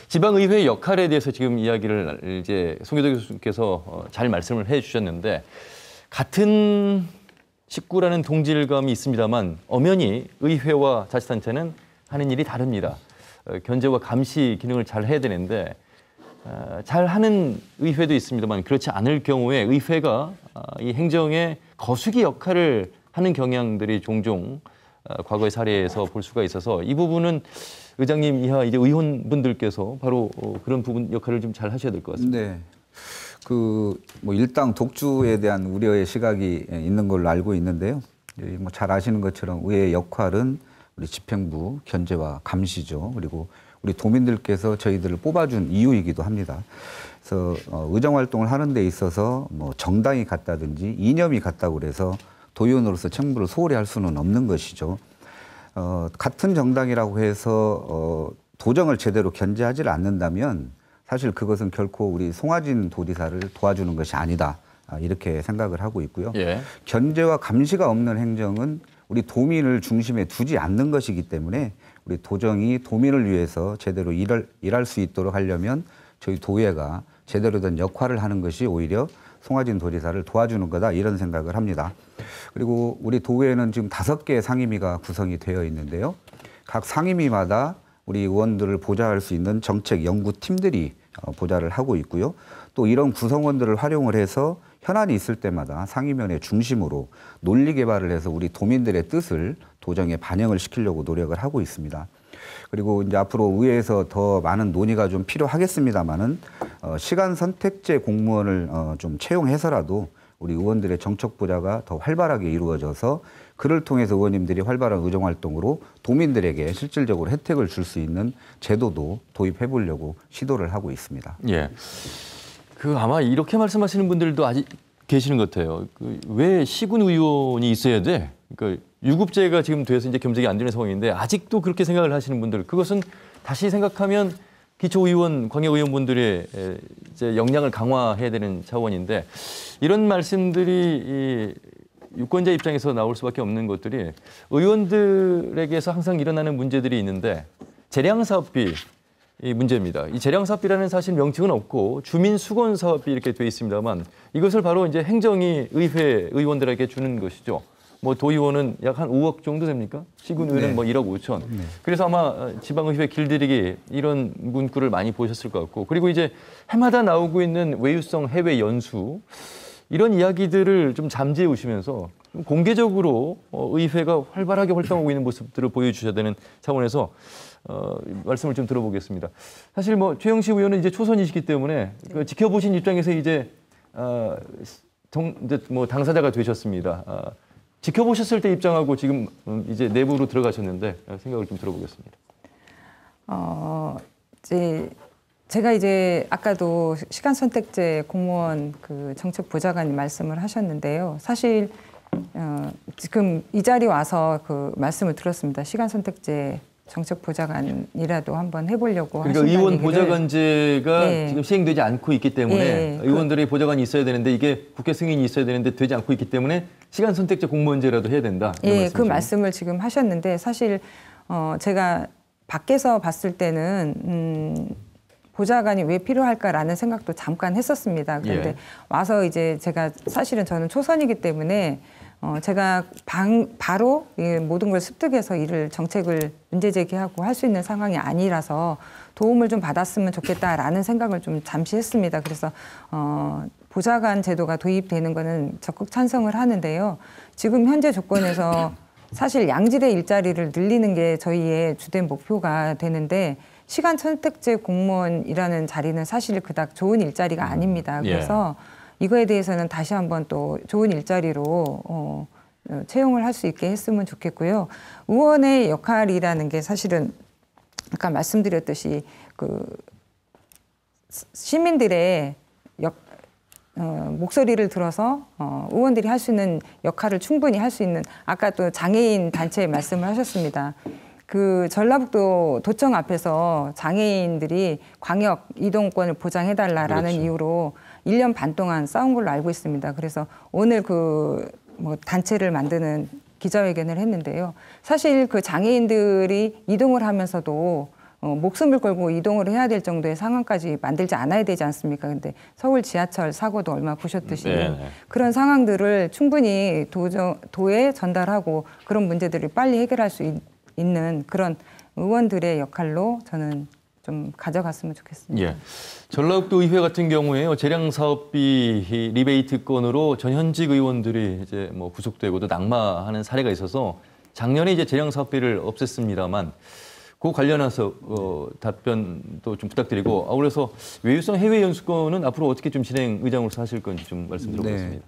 지방의회의 역할에 대해서 지금 이야기를 이제 송교도 교수님께서 잘 말씀을 해주셨는데 같은 식구라는 동질감이 있습니다만 엄연히 의회와 자치단체는 하는 일이 다릅니다. 견제와 감시 기능을 잘 해야 되는데 잘하는 의회도 있습니다만 그렇지 않을 경우에 의회가 이 행정의 거수기 역할을 하는 경향들이 종종 과거의 사례에서 볼 수가 있어서 이 부분은 의장님 이하 이제 의원분들께서 바로 그런 부분 역할을 좀 잘 하셔야 될 것 같습니다. 네. 뭐 일당 독주에 대한 우려의 시각이 있는 걸로 알고 있는데요. 뭐 잘 아시는 것처럼 의회의 역할은 우리 집행부 견제와 감시죠. 그리고 우리 도민들께서 저희들을 뽑아준 이유이기도 합니다. 그래서 의정 활동을 하는 데 있어서 뭐 정당이 같다든지 이념이 같다고 그래서 도의원으로서 책무를 소홀히 할 수는 없는 것이죠. 같은 정당이라고 해서 도정을 제대로 견제하지 않는다면 사실 그것은 결코 우리 송하진 도지사를 도와주는 것이 아니다. 이렇게 생각을 하고 있고요. 예. 견제와 감시가 없는 행정은 우리 도민을 중심에 두지 않는 것이기 때문에 우리 도정이 도민을 위해서 제대로 일할 수 있도록 하려면 저희 도의회가 제대로 된 역할을 하는 것이 오히려 송하진 도지사를 도와주는 거다 이런 생각을 합니다. 그리고 우리 도의회는 지금 5개의 상임위가 구성이 되어 있는데요. 각 상임위마다 우리 의원들을 보좌할 수 있는 정책 연구팀들이 보좌를 하고 있고요. 또 이런 구성원들을 활용을 해서 현안이 있을 때마다 상임위원회 중심으로 논리 개발을 해서 우리 도민들의 뜻을 도정에 반영을 시키려고 노력을 하고 있습니다. 그리고 이제 앞으로 의회에서 더 많은 논의가 좀 필요하겠습니다만은 시간 선택제 공무원을 좀 채용해서라도 우리 의원들의 정책 보좌가 더 활발하게 이루어져서 그를 통해서 의원님들이 활발한 의정 활동으로 도민들에게 실질적으로 혜택을 줄 수 있는 제도도 도입해 보려고 시도를 하고 있습니다. 예. 아마 이렇게 말씀하시는 분들도 아직 계시는 것 같아요. 왜 시군 의원이 있어야 돼? 그러니까 유급제가 지금 돼서 이제 겸직이 안 되는 상황인데 아직도 그렇게 생각을 하시는 분들, 그것은 다시 생각하면 기초의원, 광역의원분들의 이제 역량을 강화해야 되는 차원인데 이런 말씀들이 유권자 입장에서 나올 수밖에 없는 것들이 의원들에게서 항상 일어나는 문제들이 있는데 재량사업비 이 문제입니다. 이 재량사업비라는 사실 명칭은 없고 주민수건사업비 이렇게 돼 있습니다만 이것을 바로 이제 행정이 의회 의원들에게 주는 것이죠. 뭐 도의원은 약 한 5억 정도 됩니까? 시군의원은 네. 뭐 1억 5천. 네. 그래서 아마 지방의회 길들이기 이런 문구를 많이 보셨을 것 같고 그리고 이제 해마다 나오고 있는 외유성 해외 연수 이런 이야기들을 좀 잠재우시면서 좀 공개적으로 의회가 활발하게 활동하고 있는 모습들을 보여주셔야 되는 차원에서 말씀을 좀 들어보겠습니다. 사실 뭐 최영식 의원은 이제 초선이시기 때문에 그 지켜보신 입장에서 이제 뭐 당사자가 되셨습니다. 지켜보셨을 때 입장하고 지금 이제 내부로 들어가셨는데 생각을 좀 들어보겠습니다. 제가 이제 아까도 시간 선택제 공무원 그 정책 보좌관이 말씀을 하셨는데요. 사실 지금 이 자리 와서 그 말씀을 들었습니다. 시간 선택제 정책 보좌관이라도 한번 해보려고 그러니까 하신다는 의원 얘기를. 보좌관제가 네. 지금 시행되지 않고 있기 때문에 의원들의 보좌관이 있어야 되는데 이게 국회 승인이 있어야 되는데 되지 않고 있기 때문에 시간 선택제 공무원제라도 해야 된다. 그 말씀을 지금 하셨는데 사실 제가 밖에서 봤을 때는 보좌관이 왜 필요할까라는 생각도 잠깐 했었습니다. 그런데 와서 이제 제가 사실은 저는 초선이기 때문에 제가 바로 모든 걸 습득해서 정책을 문제 제기하고 할 수 있는 상황이 아니라서 도움을 좀 받았으면 좋겠다라는 생각을 좀 잠시 했습니다. 그래서 보좌관 제도가 도입되는 거는 적극 찬성을 하는데요. 지금 현재 조건에서 사실 양질의 일자리를 늘리는 게 저희의 주된 목표가 되는데 시간 선택제 공무원이라는 자리는 사실 그닥 좋은 일자리가 아닙니다. 그래서 이거에 대해서는 다시 한번 또 좋은 일자리로 채용을 할 수 있게 했으면 좋겠고요. 의원의 역할이라는 게 사실은 아까 말씀드렸듯이 그 시민들의 목소리를 들어서 의원들이 할 수 있는 역할을 충분히 할 수 있는 아까 또 장애인 단체 말씀을 하셨습니다. 그 전라북도 도청 앞에서 장애인들이 광역 이동권을 보장해달라라는 그렇죠. 이유로 1년 반 동안 싸운 걸로 알고 있습니다. 그래서 오늘 그 뭐 단체를 만드는 기자회견을 했는데요. 사실 그 장애인들이 이동을 하면서도 목숨을 걸고 이동을 해야 될 정도의 상황까지 만들지 않아야 되지 않습니까? 근데 서울 지하철 사고도 얼마 보셨듯이 네. 그런 상황들을 충분히 도에 전달하고 그런 문제들을 빨리 해결할 수 있는 그런 의원들의 역할로 저는 좀 가져갔으면 좋겠습니다. 예. 전라북도 의회 같은 경우에요. 재량 사업비 리베이트 건으로 전현직 의원들이 이제 뭐 구속되고 또 낙마하는 사례가 있어서 작년에 이제 재량 사업비를 없앴습니다만 그 관련해서 답변도 좀 부탁드리고 아울러서 외유성 해외 연수건은 앞으로 어떻게 좀 진행 의장으로서 하실 건지 좀 말씀 들어보겠습니다. 네.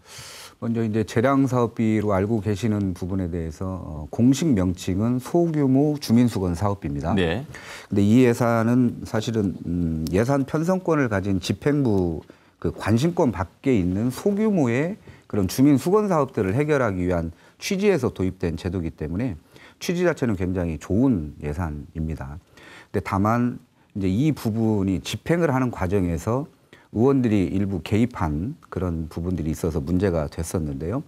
먼저 이제 재량 사업비로 알고 계시는 부분에 대해서 공식 명칭은 소규모 주민수건 사업비입니다. 네. 근데 이 예산은 사실은 예산 편성권을 가진 집행부 그 관심권 밖에 있는 소규모의 그런 주민수건 사업들을 해결하기 위한 취지에서 도입된 제도이기 때문에 취지 자체는 굉장히 좋은 예산입니다. 근데 다만 이제 이 부분이 집행을 하는 과정에서 의원들이 일부 개입한 그런 부분들이 있어서 문제가 됐었는데요.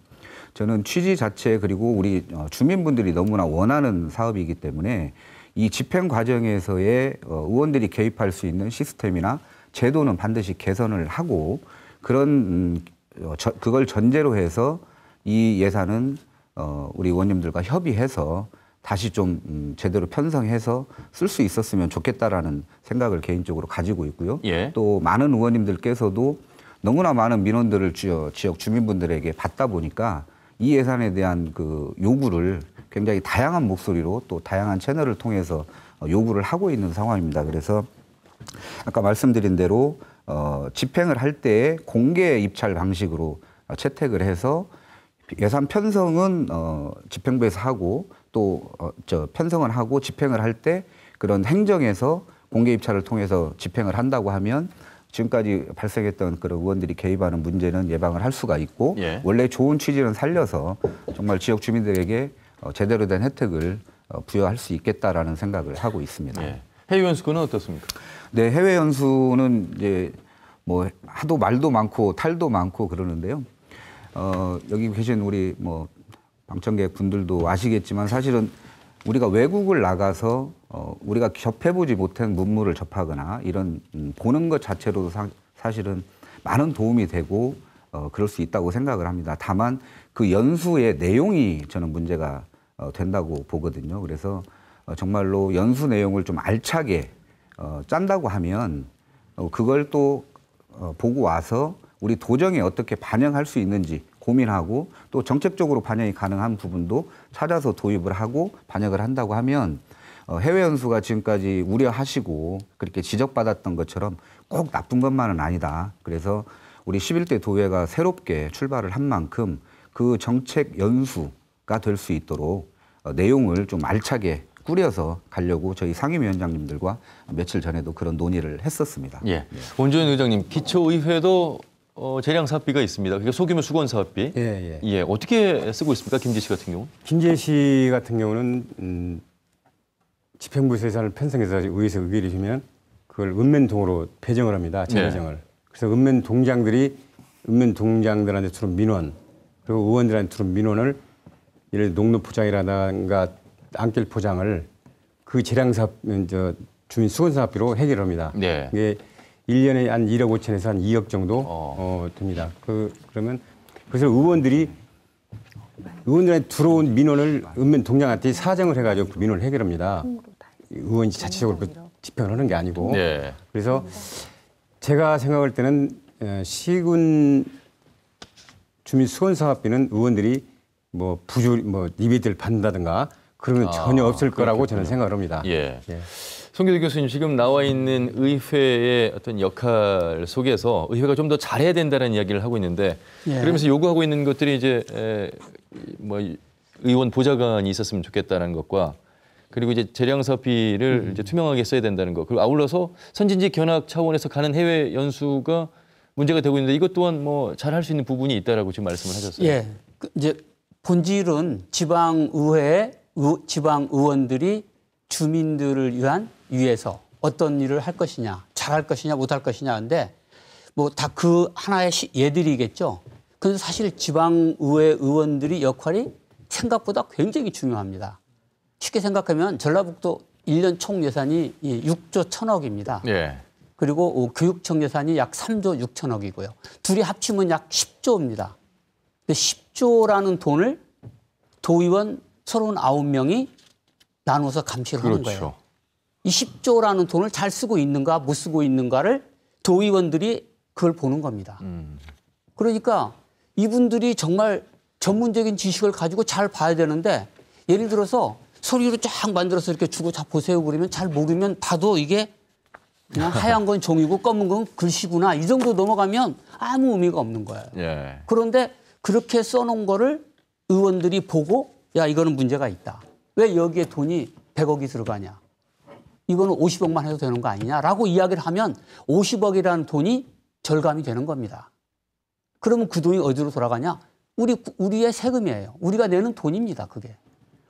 저는 취지 자체 그리고 우리 주민분들이 너무나 원하는 사업이기 때문에 이 집행 과정에서의 의원들이 개입할 수 있는 시스템이나 제도는 반드시 개선을 하고 그런 그걸 전제로 해서 이 예산은 우리 의원님들과 협의해서 다시 좀 제대로 편성해서 쓸 수 있었으면 좋겠다라는 생각을 개인적으로 가지고 있고요. 예. 또 많은 의원님들께서도 너무나 많은 민원들을 지역 주민분들에게 받다 보니까 이 예산에 대한 그 요구를 굉장히 다양한 목소리로 또 다양한 채널을 통해서 요구를 하고 있는 상황입니다. 그래서 아까 말씀드린 대로 집행을 할 때 공개 입찰 방식으로 채택을 해서 예산 편성은 집행부에서 하고 또 편성을 하고 집행을 할 때 그런 행정에서 공개 입찰을 통해서 집행을 한다고 하면 지금까지 발생했던 그런 의원들이 개입하는 문제는 예방을 할 수가 있고 예. 원래 좋은 취지는 살려서 정말 지역 주민들에게 제대로 된 혜택을 부여할 수 있겠다라는 생각을 하고 있습니다. 예. 해외 연수건은 어떻습니까? 네, 해외 연수는 이제 뭐 하도 말도 많고 탈도 많고 그러는데요. 여기 계신 우리 뭐 방청객 분들도 아시겠지만 사실은 우리가 외국을 나가서 우리가 접해보지 못한 문물을 접하거나 이런 보는 것 자체로도 사실은 많은 도움이 되고 그럴 수 있다고 생각을 합니다. 다만 그 연수의 내용이 저는 문제가 된다고 보거든요. 그래서 정말로 연수 내용을 좀 알차게 짠다고 하면 그걸 또 보고 와서 우리 도정에 어떻게 반영할 수 있는지 고민하고 또 정책적으로 반영이 가능한 부분도 찾아서 도입을 하고 반영을 한다고 하면 해외 연수가 지금까지 우려하시고 그렇게 지적받았던 것처럼 꼭 나쁜 것만은 아니다. 그래서 우리 11대 도회가 새롭게 출발을 한 만큼 그 정책 연수가 될 수 있도록 내용을 좀 알차게 꾸려서 가려고 저희 상임위원장님들과 며칠 전에도 그런 논의를 했었습니다. 예. 원주현 의장님, 기초의회도 재량 사업비가 있습니다. 그게 소규모 수건 사업비. 예. 예. 어떻게 쓰고 있습니까? 김재 씨 같은 경우? 김재 씨 같은 경우는 집행부에서 예산을 편성해서 의회에서 의결이 주면 그걸 읍면동으로 배정을 합니다. 재배정을. 네. 그래서 읍면동장들한테 들어온 민원 그리고 의원들한테 들어온 민원을 예를 들어 농로 포장이라든가 안길 포장을 그 재량 사업 주민 수건 사업비로 해결합니다. 네. 이게 1년에 한 1억 5천에서 한 2억 정도 됩니다. 그러면 그래서 의원들한테 들어온 민원을 읍면동장한테 사정을 해가지고 그 민원을 해결합니다. 의원이 자체적으로 집행을 하는 게 아니고. 네. 그래서 제가 생각할 때는 시군 주민 수건 사업비는 의원들이 뭐 리베이트를 받는다든가 그러면 전혀 없을 거라고 저는 생각을 합니다. 예. 송기도 교수님, 지금 나와 있는 의회의 어떤 역할 속에서 의회가 좀 더 잘해야 된다는 이야기를 하고 있는데 그러면서 요구하고 있는 것들이 이제 뭐 의원 보좌관이 있었으면 좋겠다는 것과 그리고 이제 재량 사업비를 이제 투명하게 써야 된다는 것, 그리고 아울러서 선진지 견학 차원에서 가는 해외 연수가 문제가 되고 있는데 이것 또한 뭐 잘할 수 있는 부분이 있다라고 지금 말씀을 하셨어요. 예. 이제 본질은 지방 의원들이 주민들을 위해서 어떤 일을 할 것이냐, 잘할 것이냐, 못할 것이냐 하는데 뭐 다 그 하나의 예들이겠죠. 그런데 사실 지방의회 의원들이 역할이 생각보다 굉장히 중요합니다. 쉽게 생각하면 전라북도 1년 총 예산이 6조 1,000억입니다. 예. 그리고 교육청 예산이 약 3조 6천억이고요. 둘이 합치면 약 10조입니다. 10조라는 돈을 도의원 39명이 나눠서 감시를 하는 거예요. 이 10조라는 돈을 잘 쓰고 있는가 못 쓰고 있는가를 도의원들이 그걸 보는 겁니다. 그러니까 이분들이 정말 전문적인 지식을 가지고 잘 봐야 되는데 예를 들어서 서류로 쫙 만들어서 이렇게 주고 자 보세요 그러면 잘 모르면 봐도 이게 그냥 하얀 건 종이고 검은 건 글씨구나 이 정도 넘어가면 아무 의미가 없는 거예요. 예. 그런데 그렇게 써놓은 거를 의원들이 보고 야 이거는 문제가 있다. 왜 여기에 돈이 100억이 들어가냐. 이거는 50억만 해도 되는 거 아니냐라고 이야기를 하면 50억이라는 돈이 절감이 되는 겁니다. 그러면 그 돈이 어디로 돌아가냐? 우리의 세금이에요. 우리가 내는 돈입니다. 그게.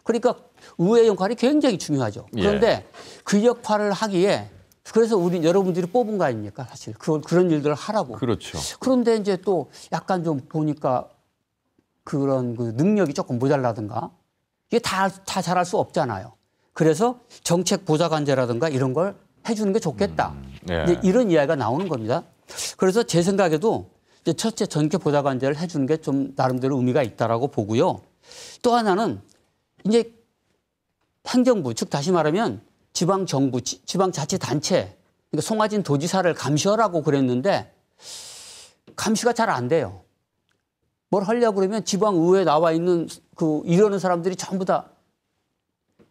그러니까 의회 역할이 굉장히 중요하죠. 그런데 그 역할을 하기에 그래서 여러분들이 뽑은 거 아닙니까? 사실 그런 일들을 하라고. 그렇죠. 그런데 이제 또 약간 좀 보니까 그런 그 능력이 조금 모자라든가 이게 다 잘할 수 없잖아요. 그래서 정책 보좌관제라든가 이런 걸 해주는 게 좋겠다. 이제 이런 이야기가 나오는 겁니다. 그래서 제 생각에도 이제 첫째 정책 보좌관제를 해주는 게 좀 나름대로 의미가 있다라고 보고요. 또 하나는 이제 행정부, 즉 다시 말하면 지방정부, 지방자치단체, 그러니까 송하진 도지사를 감시하라고 그랬는데 감시가 잘 안 돼요. 뭘 하려고 그러면 지방의회에 나와 있는 이러는 사람들이 전부 다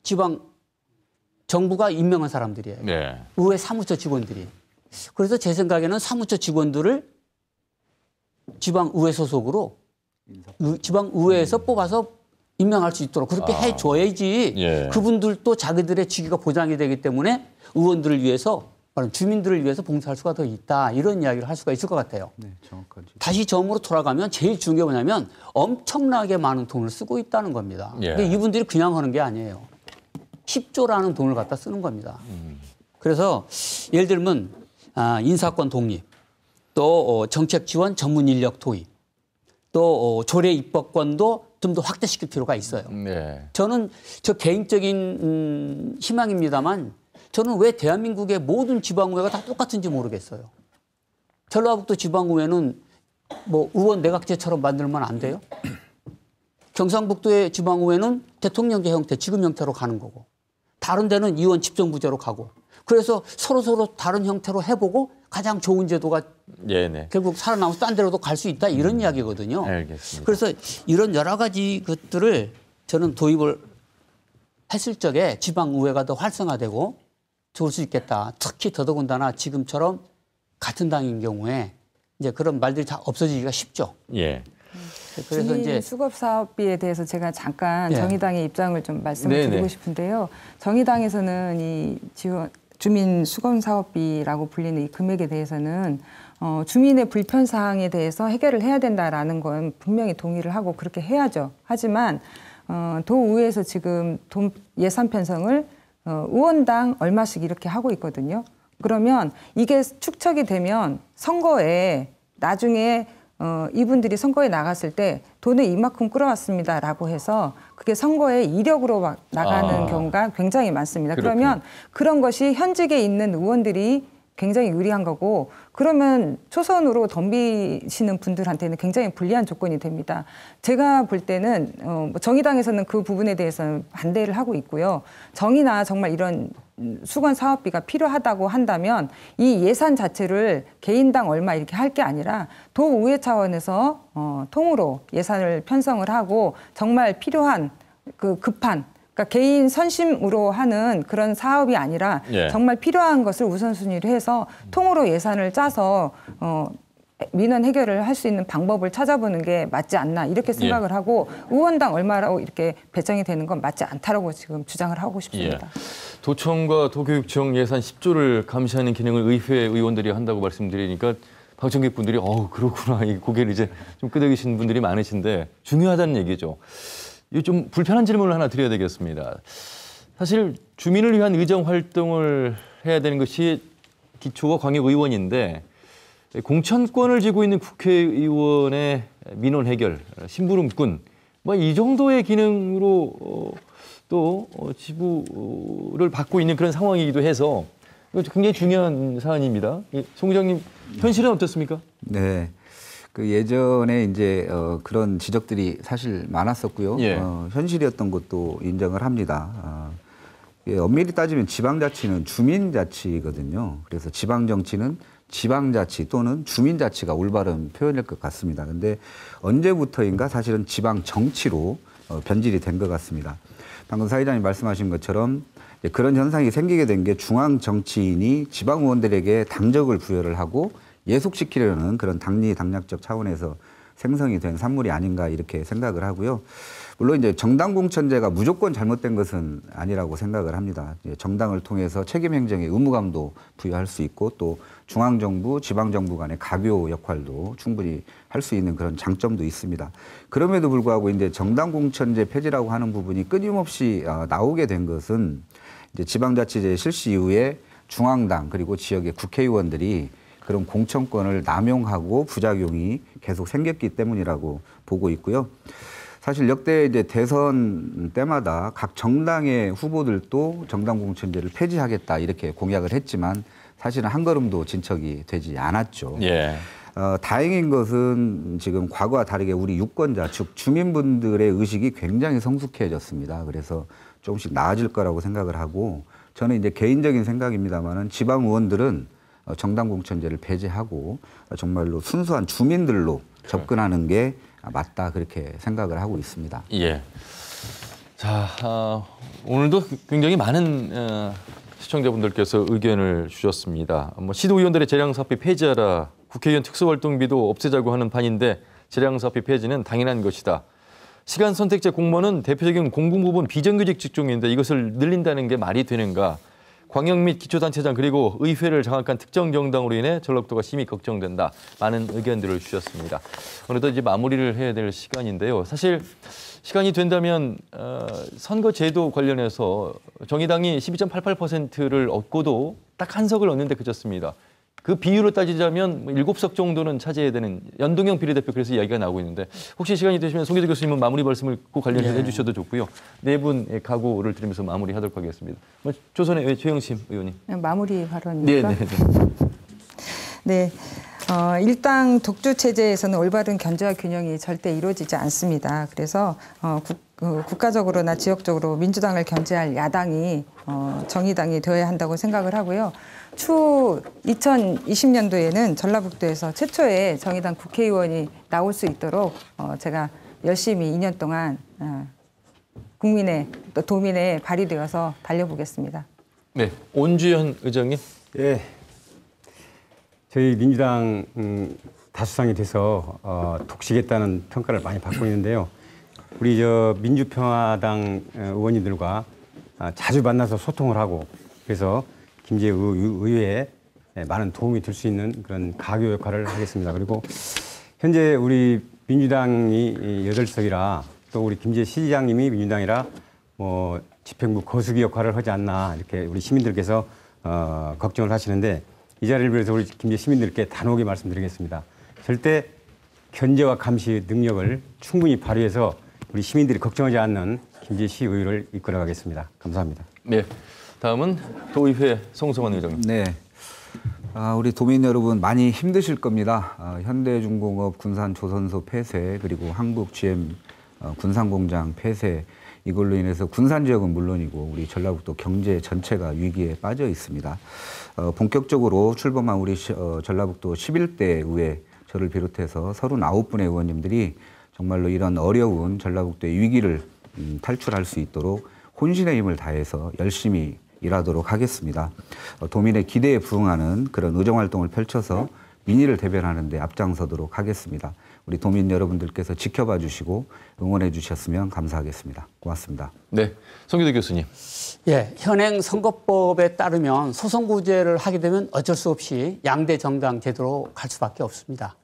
지방정부가 임명한 사람들이에요. 네. 의회 사무처 직원들이. 그래서 제 생각에는 사무처 직원들을 지방의회 소속으로 지방의회에서 뽑아서 임명할 수 있도록 그렇게 해줘야지 그분들도 자기들의 직위가 보장이 되기 때문에 의원들을 위해서 주민들을 위해서 봉사할 수가 더 있다 이런 이야기를 할 수가 있을 것 같아요. 네, 정확하죠. 다시 점으로 돌아가면 제일 중요한 게 뭐냐면 엄청나게 많은 돈을 쓰고 있다는 겁니다. 근데 이분들이 그냥 하는 게 아니에요. 10조라는 돈을 갖다 쓰는 겁니다. 그래서 예를 들면 인사권 독립, 또 정책 지원 전문 인력 도입, 또 조례 입법권도 좀 더 확대시킬 필요가 있어요. 저는 저 개인적인 희망입니다만 저는 왜 대한민국의 모든 지방의회가 다 똑같은지 모르겠어요. 전라북도 지방의회는 뭐 의원 내각제처럼 만들면 안 돼요? 경상북도의 지방의회는 대통령제 형태, 지금 형태로 가는 거고 다른 데는 의원 집정부제로 가고 그래서 서로 다른 형태로 해보고 가장 좋은 제도가 결국 살아남아서 딴 데로도 갈 수 있다 이런 이야기거든요. 알겠습니다. 그래서 이런 여러 가지 것들을 저는 도입을 했을 적에 지방의회가 더 활성화되고 좋을 수 있겠다. 특히 더더군다나 지금처럼 같은 당인 경우에 이제 그런 말들이 다 없어지기가 쉽죠. 그래서 이제 수급 사업비에 대해서 제가 잠깐 정의당의 입장을 좀 말씀을 드리고 싶은데요. 정의당에서는 이 주민 수건 사업비라고 불리는 이 금액에 대해서는 주민의 불편 사항에 대해서 해결을 해야 된다라는 건 분명히 동의를 하고 그렇게 해야죠. 하지만 도의회에서 지금 예산 편성을 의원당 얼마씩 이렇게 하고 있거든요. 그러면 이게 축적이 되면 선거에 나중에 이분들이 선거에 나갔을 때 돈을 이만큼 끌어왔습니다라고 해서 그게 선거에 이력으로 나가는 경우가 굉장히 많습니다. 그러면 그런 것이 현직에 있는 의원들이 굉장히 유리한 거고 그러면 초선으로 덤비시는 분들한테는 굉장히 불리한 조건이 됩니다. 제가 볼 때는 정의당에서는 그 부분에 대해서는 반대를 하고 있고요. 정의나 정말 이런 수건 사업비가 필요하다고 한다면 이 예산 자체를 개인당 얼마 이렇게 할 게 아니라 도의회 차원에서 통으로 예산을 편성을 하고 정말 필요한 급한 그러니까 개인 선심으로 하는 그런 사업이 아니라 정말 필요한 것을 우선순위로 해서 통으로 예산을 짜서 민원 해결을 할 수 있는 방법을 찾아보는 게 맞지 않나 이렇게 생각을 하고 의원당 얼마라고 이렇게 배정이 되는 건 맞지 않다라고 지금 주장을 하고 싶습니다. 도청과 도교육청 예산 10조를 감시하는 기능을 의회 의원들이 한다고 말씀드리니까 방청객 분들이 그렇구나 이 고개를 이제 좀 끄덕이시는 분들이 많으신데 중요하다는 얘기죠. 좀 불편한 질문을 하나 드려야 되겠습니다. 사실 주민을 위한 의정 활동을 해야 되는 것이 기초가 광역의원인데 공천권을 쥐고 있는 국회의원의 민원 해결, 심부름꾼 뭐 이 정도의 기능으로 또 지부를 받고 있는 그런 상황이기도 해서 이것도 굉장히 중요한 사안입니다. 송 의장님 현실은 어떻습니까? 네. 그 예전에 이제 그런 지적들이 사실 많았었고요. 예. 현실이었던 것도 인정을 합니다. 엄밀히 따지면 지방자치는 주민자치거든요. 그래서 지방정치는 지방자치 또는 주민자치가 올바른 표현일 것 같습니다. 근데 언제부터인가 사실은 지방정치로 변질이 된 것 같습니다. 방금 사회자님 말씀하신 것처럼 그런 현상이 생기게 된 게 중앙 정치인이 지방 의원들에게 당적을 부여를 하고 예속시키려는 그런 당리당략적 차원에서 생성이 된 산물이 아닌가 이렇게 생각을 하고요. 물론 이제 정당 공천제가 무조건 잘못된 것은 아니라고 생각을 합니다. 정당을 통해서 책임 행정의 의무감도 부여할 수 있고 또 중앙정부, 지방정부 간의 가교 역할도 충분히 할 수 있는 그런 장점도 있습니다. 그럼에도 불구하고 이제 정당 공천제 폐지라고 하는 부분이 끊임없이 나오게 된 것은 이제 지방자치제 실시 이후에 중앙당 그리고 지역의 국회의원들이 그런 공천권을 남용하고 부작용이 계속 생겼기 때문이라고 보고 있고요. 사실 역대 이제 대선 때마다 각 정당의 후보들도 정당 공천제를 폐지하겠다 이렇게 공약을 했지만 사실은 한 걸음도 진척이 되지 않았죠. 예. 다행인 것은 지금 과거와 다르게 우리 유권자, 즉 주민분들의 의식이 굉장히 성숙해졌습니다. 그래서 조금씩 나아질 거라고 생각을 하고 저는 이제 개인적인 생각입니다만은 지방 의원들은 정당 공천제를 폐지하고 정말로 순수한 주민들로 접근하는 게 맞다 그렇게 생각을 하고 있습니다. 예. 자, 오늘도 굉장히 많은 시청자분들께서 의견을 주셨습니다. 뭐 시도의원들의 재량사업비 폐지하라, 국회의원 특수활동비도 없애자고 하는 판인데 재량사업비 폐지는 당연한 것이다. 시간 선택제 공무원은 대표적인 공공 부분 비정규직 직종인데 이것을 늘린다는 게 말이 되는가? 광역 및 기초단체장 그리고 의회를 장악한 특정 정당으로 인해 전락도가 심히 걱정된다. 많은 의견들을 주셨습니다. 어느덧 이제 마무리를 해야 될 시간인데요. 사실 시간이 된다면 선거제도 관련해서 정의당이 12.88%를 얻고도 딱 한 석을 얻는 데 그쳤습니다. 그 비율로 따지자면 7석 정도는 차지해야 되는 연동형 비례대표 그래서 이야기가 나오고 있는데 혹시 시간이 되시면 송기덕 교수님은 마무리 말씀을 꼭 관련해서 해주셔도 좋고요. 네 분의 각오를 드리면서 마무리하도록 하겠습니다. 조선의 최영심 의원님. 마무리 발언입니까? 네. 네. 일당 독주 체제에서는 올바른 견제와 균형이 절대 이루어지지 않습니다. 그래서 국가적으로나 지역적으로 민주당을 견제할 야당이 정의당이 되어야 한다고 생각을 하고요. 추후 2020년도에는 전라북도에서 최초의 정의당 국회의원이 나올 수 있도록 제가 열심히 2년 동안 국민의 또 도민의 발휘되어서 달려보겠습니다. 네, 온주현 의장님. 예. 저희 민주당 다수당이 돼서 독식했다는 평가를 많이 받고 있는데요. 우리 민주평화당 의원님들과 자주 만나서 소통을 하고 그래서 김제 의회에 많은 도움이 될 수 있는 그런 가교 역할을 하겠습니다. 그리고 현재 우리 민주당이 8석이라 또 우리 김제 시장님이 민주당이라 뭐 집행부 거수기 역할을 하지 않나 이렇게 우리 시민들께서 걱정을 하시는데 이 자리를 빌어서 우리 김제 시민들께 단호하게 말씀드리겠습니다. 절대 견제와 감시 능력을 충분히 발휘해서 우리 시민들이 걱정하지 않는 김제시 의회를 이끌어가겠습니다. 감사합니다. 네, 다음은 도의회 송성환 의장님. 네, 우리 도민 여러분 많이 힘드실 겁니다. 현대중공업 군산조선소 폐쇄 그리고 한국 GM 군산공장 폐쇄 이걸로 인해서 군산 지역은 물론이고 우리 전라북도 경제 전체가 위기에 빠져 있습니다. 본격적으로 출범한 우리 전라북도 11대 의회 저를 비롯해서 39분의 의원님들이 정말로 이런 어려운 전라북도의 위기를 탈출할 수 있도록 혼신의 힘을 다해서 열심히 일하도록 하겠습니다. 도민의 기대에 부응하는 그런 의정활동을 펼쳐서 민의를 대변하는 데 앞장서도록 하겠습니다. 우리 도민 여러분들께서 지켜봐 주시고 응원해 주셨으면 감사하겠습니다. 고맙습니다. 네, 송기덕 교수님. 예, 현행 선거법에 따르면 소선구제를 하게 되면 어쩔 수 없이 양대 정당 제도로 갈 수밖에 없습니다.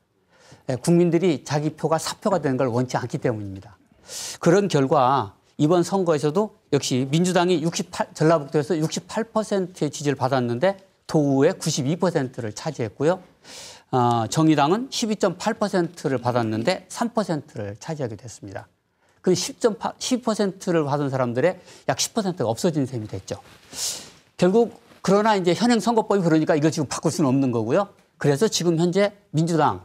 국민들이 자기 표가 사표가 되는 걸 원치 않기 때문입니다. 그런 결과 이번 선거에서도 역시 민주당이 전라북도에서 68%의 지지를 받았는데 도의회 92%를 차지했고요. 정의당은 12.8%를 받았는데 3%를 차지하게 됐습니다. 그 10%를 받은 사람들의 약 10%가 없어진 셈이 됐죠. 결국 그러나 이제 현행 선거법이 그러니까 이거 지금 바꿀 수는 없는 거고요. 그래서 지금 현재 민주당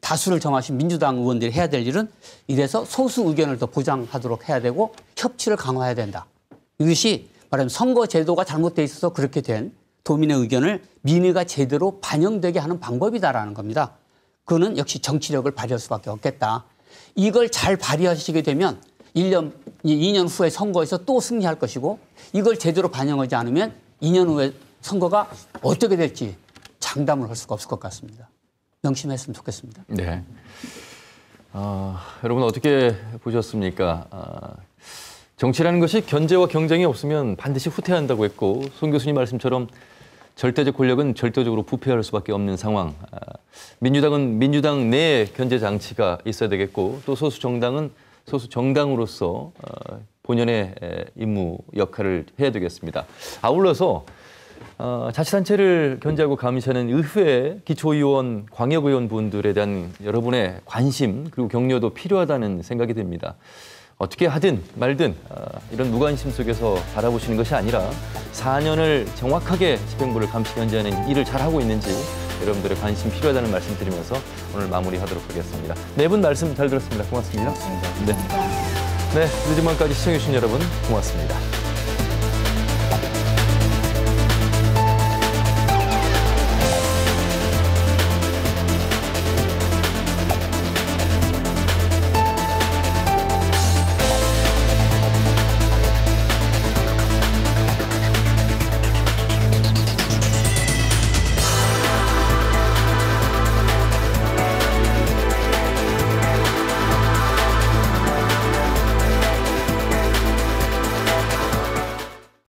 다수를 정하신 민주당 의원들이 해야 될 일은 이래서 소수 의견을 더 보장하도록 해야 되고 협치를 강화해야 된다. 이것이 말하자면 선거 제도가 잘못돼 있어서 그렇게 된 도민의 의견을 민의가 제대로 반영되게 하는 방법이다라는 겁니다. 그거는 역시 정치력을 발휘할 수밖에 없겠다. 이걸 잘 발휘하시게 되면 2년 후에 선거에서 또 승리할 것이고 이걸 제대로 반영하지 않으면 2년 후에 선거가 어떻게 될지 장담을 할 수가 없을 것 같습니다. 명심했으면 좋겠습니다. 네. 여러분 어떻게 보셨습니까? 정치라는 것이 견제와 경쟁이 없으면 반드시 후퇴한다고 했고 손 교수님 말씀처럼 절대적 권력은 절대적으로 부패할 수밖에 없는 상황. 민주당은 민주당 내에 견제 장치가 있어야 되겠고 또 소수 정당은 소수 정당으로서 본연의 임무 역할을 해야 되겠습니다. 아울러서 자치단체를 견제하고 감시하는 의회 기초의원, 광역의원 분들에 대한 여러분의 관심 그리고 격려도 필요하다는 생각이 듭니다. 어떻게 하든 말든 이런 무관심 속에서 바라보시는 것이 아니라 4년을 정확하게 집행부를 감시 견제하는 일을 잘하고 있는지 여러분들의 관심 필요하다는 말씀 드리면서 오늘 마무리하도록 하겠습니다. 네 분 말씀 잘 들었습니다. 고맙습니다. 네, 늦은 밤까지 시청해주신 여러분 고맙습니다.